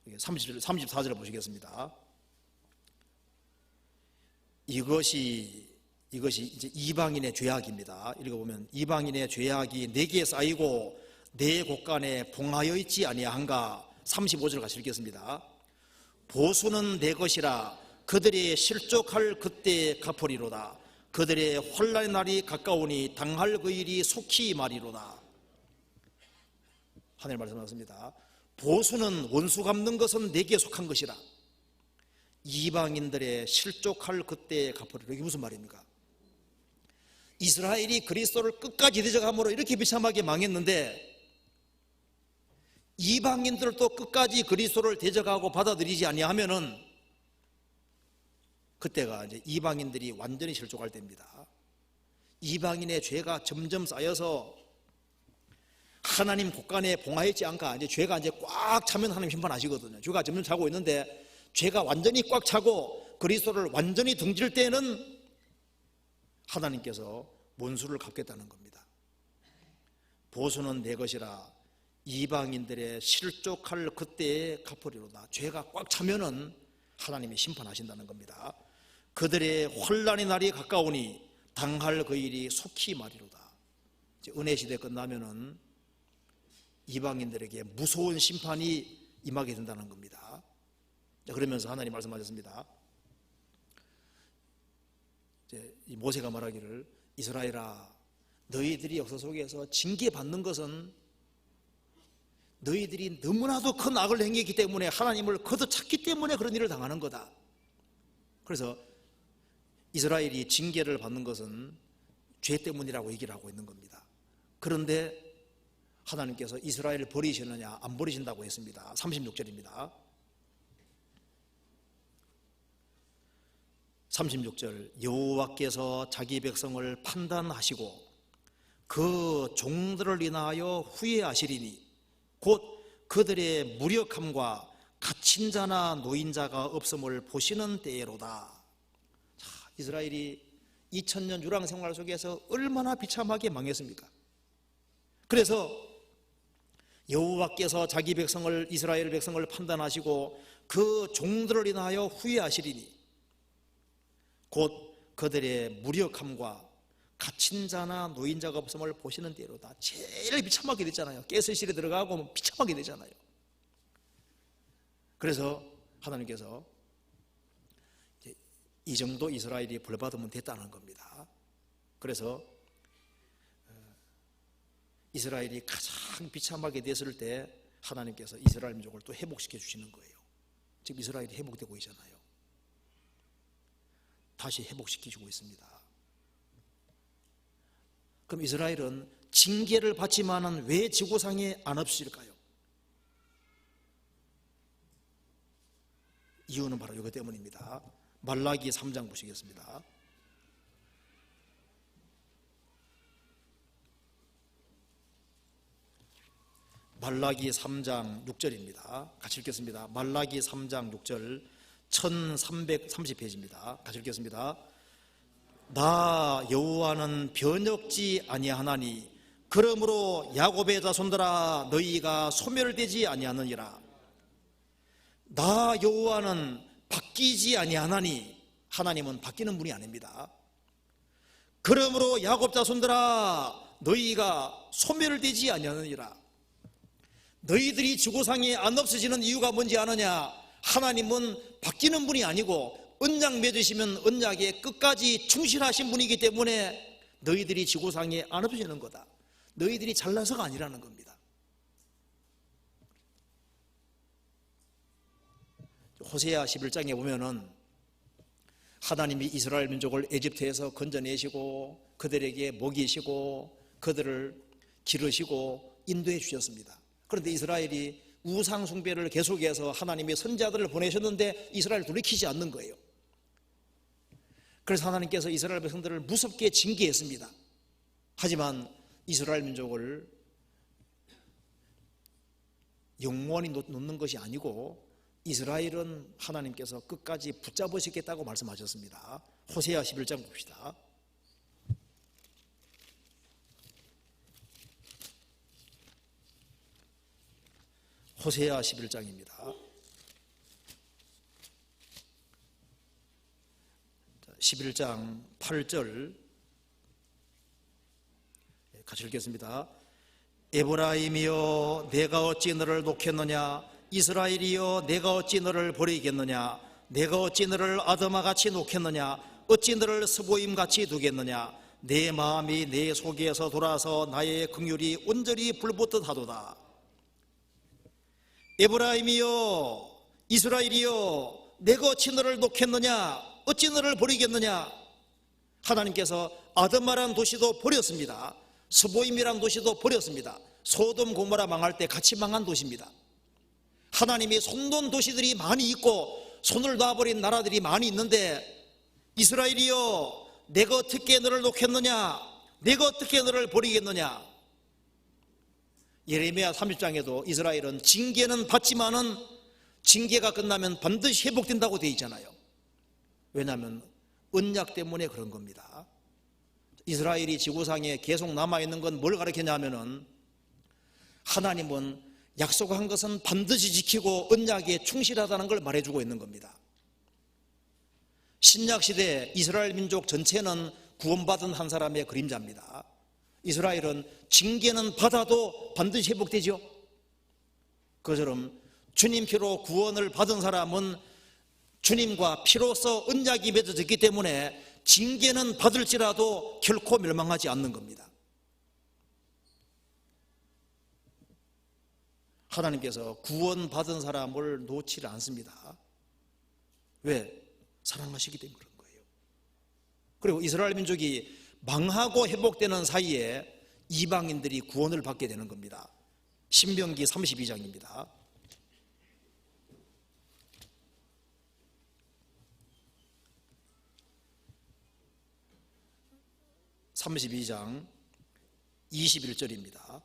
34절을 보시겠습니다. 이것이 이제 이방인의 죄악입니다. 읽어보면 이방인의 죄악이 내게 쌓이고 내 곳간에 봉하여 있지 아니한가. 35절 같이 읽겠습니다. 보수는 내 것이라 그들의 실족할 그때 갚으리로다. 그들의 혼란의 날이 가까우니 당할 그 일이 속히 말이로다. 하늘 말씀하셨습니다. 보수는 원수 갚는 것은 내게 속한 것이라. 이방인들의 실족할 그때 갚으리로다. 이게 무슨 말입니까? 이스라엘이 그리스도를 끝까지 대적함으로 이렇게 비참하게 망했는데 이방인들도 끝까지 그리스도를 대적하고 받아들이지 아니하면은 그때가 이제 이방인들이 완전히 실족할 때입니다. 이방인의 죄가 점점 쌓여서 하나님 곳간에 봉하였지 않까. 이제 죄가 이제 꽉 차면 하나님 심판하시거든요. 죄가 점점 차고 있는데 죄가 완전히 꽉 차고 그리스도를 완전히 등질 때는 하나님께서 원수를 갚겠다는 겁니다. 보수는 내 것이라 이방인들의 실족할 그때에 갚으리로다. 죄가 꽉 차면은 하나님이 심판하신다는 겁니다. 그들의 혼란의 날이 가까우니 당할 그 일이 속히 말이로다. 이제 은혜 시대 끝나면은 이방인들에게 무서운 심판이 임하게 된다는 겁니다. 그러면서 하나님 말씀하셨습니다. 이제 모세가 말하기를 이스라엘아, 너희들이 역사 속에서 징계받는 것은 너희들이 너무나도 큰 악을 행했기 때문에 하나님을 걷어찼기 때문에 그런 일을 당하는 거다. 그래서 이스라엘이 징계를 받는 것은 죄 때문이라고 얘기를 하고 있는 겁니다. 그런데 하나님께서 이스라엘을 버리시느냐 안 버리신다고 했습니다. 36절입니다. 36절 여호와께서 자기 백성을 판단하시고 그 종들을 인하여 후회하시리니 곧 그들의 무력함과 갇힌 자나 노인자가 없음을 보시는 때로다. 자, 이스라엘이 2000년 유랑 생활 속에서 얼마나 비참하게 망했습니까? 그래서 여호와께서 자기 백성을 이스라엘 백성을 판단하시고 그 종들을 인하여 후회하시리니 곧 그들의 무력함과 갇힌 자나 노인자가 없음을 보시는 때로다. 제일 비참하게 됐잖아요. 가스실에 들어가고 비참하게 되잖아요. 그래서 하나님께서 이 정도 이스라엘이 벌받으면 됐다는 겁니다. 그래서 이스라엘이 가장 비참하게 됐을 때 하나님께서 이스라엘 민족을 또 회복시켜 주시는 거예요. 지금 이스라엘이 회복되고 있잖아요. 다시 회복시키시고 있습니다. 그럼 이스라엘은 징계를 받지만은 왜 지구상에 안 없을까요? 이유는 바로 이것 때문입니다. 말라기 3장 보시겠습니다. 말라기 3장 6절입니다. 같이 읽겠습니다. 말라기 3장 6절 1330페이지입니다. 같이 읽겠습니다. 나 여호와는 변혁지 아니하나니 그러므로 야곱의 자손들아 너희가 소멸되지 아니하느니라. 나 여호와는 바뀌지 아니하나니 하나님은 바뀌는 분이 아닙니다. 그러므로 야곱 자손들아 너희가 소멸되지 아니하느니라. 너희들이 지구상에 안 없어지는 이유가 뭔지 아느냐? 하나님은 바뀌는 분이 아니고 언약 맺으시면 언약에 끝까지 충실하신 분이기 때문에 너희들이 지구상에 안 없어지는 거다. 너희들이 잘나서가 아니라는 겁니다. 호세아 11장에 보면은 하나님이 이스라엘 민족을 에집트에서 건져내시고 그들에게 먹이시고 그들을 기르시고 인도해 주셨습니다. 그런데 이스라엘이 우상 숭배를 계속해서 하나님의 선지자들을 보내셨는데 이스라엘을 돌이키지 않는 거예요. 그래서 하나님께서 이스라엘 백성들을 무섭게 징계했습니다. 하지만 이스라엘 민족을 영원히 놓는 것이 아니고 이스라엘은 하나님께서 끝까지 붙잡으시겠다고 말씀하셨습니다. 호세아 11장 봅시다. 호세아 11장입니다. 11장 8절 같이 읽겠습니다. 에브라임이여 내가 어찌 너를 놓겠느냐, 이스라엘이여 내가 어찌 너를 버리겠느냐, 내가 어찌 너를 아드마같이 놓겠느냐, 어찌 너를 스보임같이 두겠느냐, 내 마음이 내 속에서 돌아서 나의 긍휼이 온전히 불붙듯 하도다. 에브라임이여 이스라엘이여 내가 어찌 너를 놓겠느냐, 어찌 너를 버리겠느냐. 하나님께서 아드마라는 도시도 버렸습니다. 스보임이라는 도시도 버렸습니다. 소돔 고모라 망할 때 같이 망한 도시입니다. 하나님이 손놓은 도시들이 많이 있고 손을 놔버린 나라들이 많이 있는데 이스라엘이여 내가 어떻게 너를 놓겠느냐, 내가 어떻게 너를 버리겠느냐. 예레미야 30장에도 이스라엘은 징계는 받지만은 징계가 끝나면 반드시 회복된다고 되어 있잖아요. 왜냐하면 언약 때문에 그런 겁니다. 이스라엘이 지구상에 계속 남아있는 건 뭘 가르치냐면은 하나님은 약속한 것은 반드시 지키고 언약에 충실하다는 걸 말해주고 있는 겁니다. 신약시대 이스라엘 민족 전체는 구원받은 한 사람의 그림자입니다. 이스라엘은 징계는 받아도 반드시 회복되죠. 그처럼 주님 피로 구원을 받은 사람은 주님과 피로써 언약이 맺어졌기 때문에 징계는 받을지라도 결코 멸망하지 않는 겁니다. 하나님께서 구원받은 사람을 놓지 않습니다. 왜? 사랑하시기 때문에 그런 거예요. 그리고 이스라엘 민족이 망하고 회복되는 사이에 이방인들이 구원을 받게 되는 겁니다. 신명기 32장입니다. 32장 21절입니다.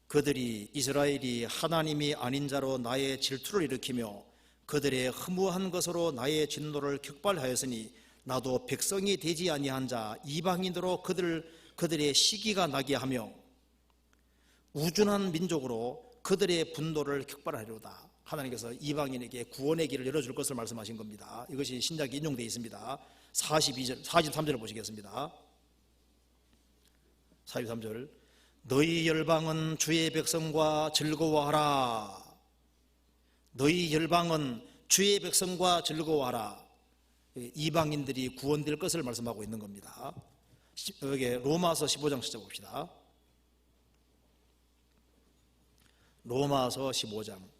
그들이 이스라엘이 하나님이 아닌 자로 나의 질투를 일으키며 그들의 허무한 것으로 나의 진노를 격발하였으니 나도 백성이 되지 아니한 자 이방인으로 그들의 시기가 나게 하며 우준한 민족으로 그들의 분노를 격발하리로다. 하나님께서 이방인에게 구원의 길을 열어줄 것을 말씀하신 겁니다. 이것이 신약에 인용되어 있습니다. 43절을 보시겠습니다. 43절 너희 열방은 주의 백성과 즐거워하라. 너희 열방은 주의 백성과 즐거워하라. 이방인들이 구원될 것을 말씀하고 있는 겁니다. 여기 로마서 15장 찾아봅시다. 로마서 15장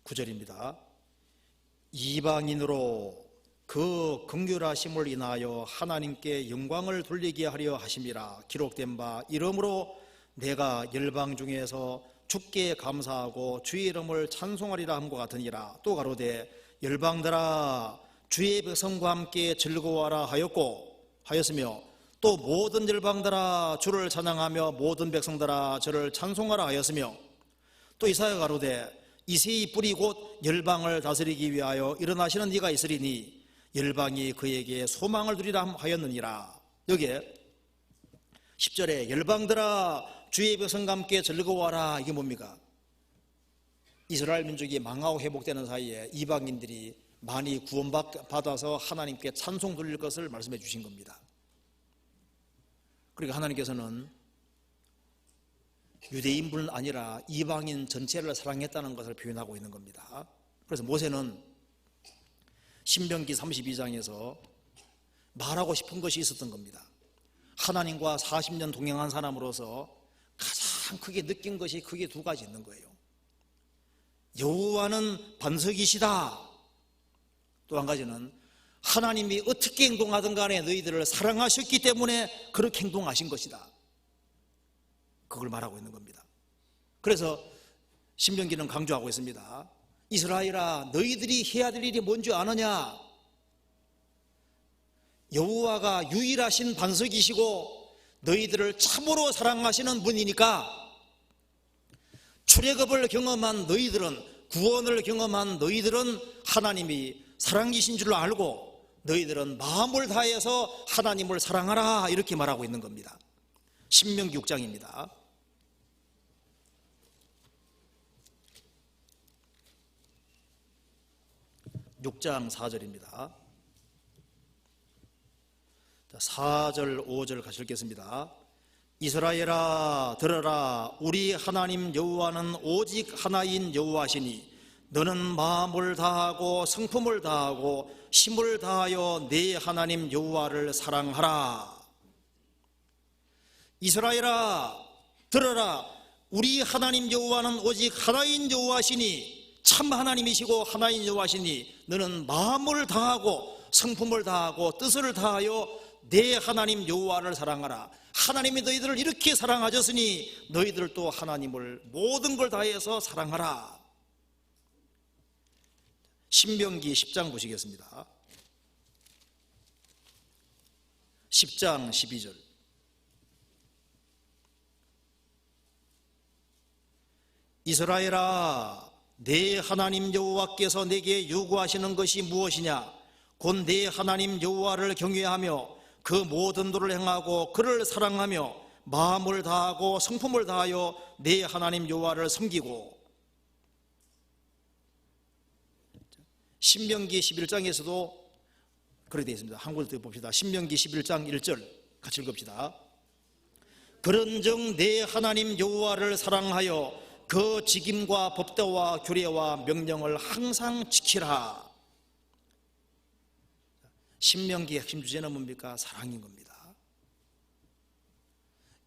9절입니다. 이방인으로 그 긍휼하심을 인하여 하나님께 영광을 돌리게 하려 하심이라. 기록된 바 이러므로 내가 열방 중에서 주께 감사하고 주의 이름을 찬송하리라 함과 같으니라. 또 가로되 열방들아 주의 백성과 함께 즐거워하라 하였으며 또 모든 열방들아 주를 찬양하며 모든 백성들아 저를 찬송하라 하였으며 또 이사야 가로되 이새의 뿌리 곧 열방을 다스리기 위하여 일어나시는 이가 있으리니 열방이 그에게 소망을 두리라 하였느니라. 여기에 10절에 열방들아 주의 백성과 함께 즐거워하라. 이게 뭡니까? 이스라엘 민족이 망하고 회복되는 사이에 이방인들이 많이 구원받아서 하나님께 찬송 돌릴 것을 말씀해 주신 겁니다. 그러니까 하나님께서는 유대인뿐 아니라 이방인 전체를 사랑했다는 것을 표현하고 있는 겁니다. 그래서 모세는 신명기 32장에서 말하고 싶은 것이 있었던 겁니다. 하나님과 40년 동행한 사람으로서 가장 가장 크게 느낀 것이 크게 두 가지 있는 거예요. 여호와는 반석이시다. 또 한 가지는 하나님이 어떻게 행동하든 간에 너희들을 사랑하셨기 때문에 그렇게 행동하신 것이다. 그걸 말하고 있는 겁니다. 그래서 신명기는 강조하고 있습니다. 이스라엘아, 너희들이 해야 될 일이 뭔지 아느냐? 여호와가 유일하신 반석이시고 너희들을 참으로 사랑하시는 분이니까 출애굽을 경험한 너희들은, 구원을 경험한 너희들은 하나님이 사랑이신 줄 알고 너희들은 마음을 다해서 하나님을 사랑하라, 이렇게 말하고 있는 겁니다. 신명기 6장입니다. 6장 4절입니다. 4절 5절 같이 읽겠습니다. 이스라엘아 들어라, 우리 하나님 여호와는 오직 하나인 여호와시니 너는 마음을 다하고 성품을 다하고 힘을 다하여 네 하나님 여호와를 사랑하라. 이스라엘아 들어라, 우리 하나님 여호와는 오직 하나인 여호와시니, 참 하나님이시고 하나인 여호와시니 너는 마음을 다하고 성품을 다하고 뜻을 다하여 내 하나님 여호와를 사랑하라. 하나님이 너희들을 이렇게 사랑하셨으니 너희들도 하나님을 모든 걸 다해서 사랑하라. 신명기 10장 보시겠습니다. 10장 12절. 이스라엘아, 내 하나님 여호와께서 내게 요구하시는 것이 무엇이냐? 곧 내 하나님 여호와를 경외하며 그 모든 도를 행하고 그를 사랑하며 마음을 다하고 성품을 다하여 내 하나님 여호와를 섬기고. 신명기 11장에서도 그렇게 되어 있습니다. 한국을 봅시다. 신명기 11장 1절 같이 읽읍시다. 그런즉 내 하나님 여호와를 사랑하여 그 직임과 법도와 규례와 명령을 항상 지키라. 신명기의 핵심 주제는 뭡니까? 사랑인 겁니다.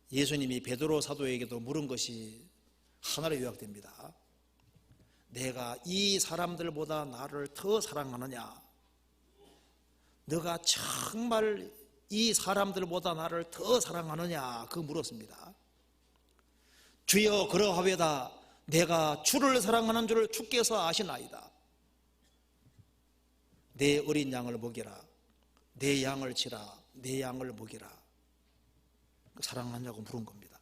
예수님이 베드로 사도에게도 물은 것이 하나로 요약됩니다. 내가 이 사람들보다 나를 더 사랑하느냐? 너가 정말 이 사람들보다 나를 더 사랑하느냐? 그거 물었습니다. 주여 그러하외다. 내가 주를 사랑하는 줄을 주께서 아시나이다. 내 어린 양을 먹이라. 내 양을 치라. 내 양을 먹이라. 사랑하냐고 물은 겁니다.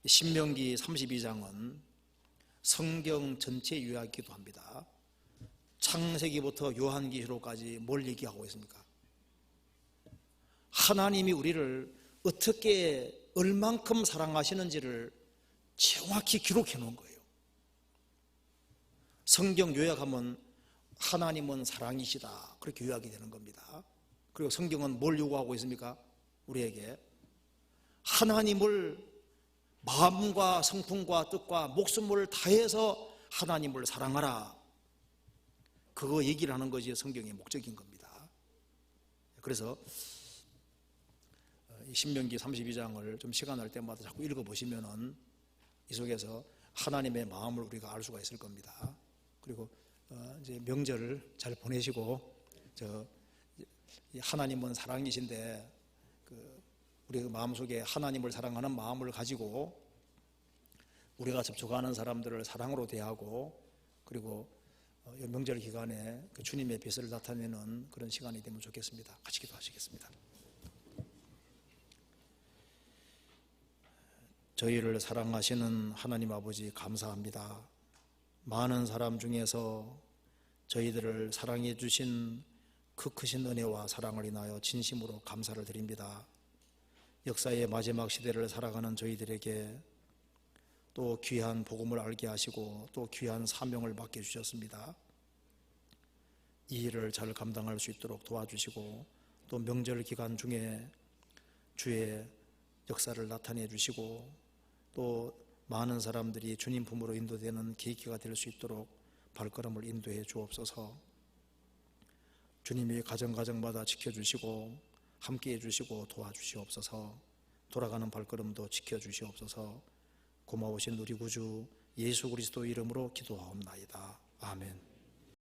신명기 32장은 성경 전체 요약이기도 합니다. 창세기부터 요한계시록까지 뭘 얘기하고 있습니까? 하나님이 우리를 어떻게 얼만큼 사랑하시는지를 정확히 기록해 놓은 거예요. 성경 요약하면 하나님은 사랑이시다, 그렇게 요약이 되는 겁니다. 그리고 성경은 뭘 요구하고 있습니까? 우리에게 하나님을 마음과 성품과 뜻과 목숨을 다해서 하나님을 사랑하라, 그거 얘기를 하는 것이 성경의 목적인 겁니다. 그래서 신명기 32장을 좀 시간 날 때마다 자꾸 읽어보시면은 이 속에서 하나님의 마음을 우리가 알 수가 있을 겁니다. 그리고 이제 명절을 잘 보내시고, 하나님은 사랑이신데 우리 마음속에 하나님을 사랑하는 마음을 가지고 우리가 접촉하는 사람들을 사랑으로 대하고, 그리고 명절 기간에 주님의 빛을 나타내는 그런 시간이 되면 좋겠습니다. 같이 기도하시겠습니다. 저희를 사랑하시는 하나님 아버지 감사합니다. 많은 사람 중에서 저희들을 사랑해 주신 그 크신 은혜와 사랑을 인하여 진심으로 감사를 드립니다. 역사의 마지막 시대를 살아가는 저희들에게 또 귀한 복음을 알게 하시고 또 귀한 사명을 맡겨 주셨습니다. 이 일을 잘 감당할 수 있도록 도와주시고, 또 명절 기간 중에 주의 역사를 나타내 주시고, 또 많은 사람들이 주님 품으로 인도되는 계기가 될 수 있도록 발걸음을 인도해 주옵소서. 주님이 가정가정마다 지켜주시고 함께해 주시고 도와주시옵소서. 돌아가는 발걸음도 지켜주시옵소서. 고마우신 우리 구주 예수 그리스도 이름으로 기도하옵나이다. 아멘.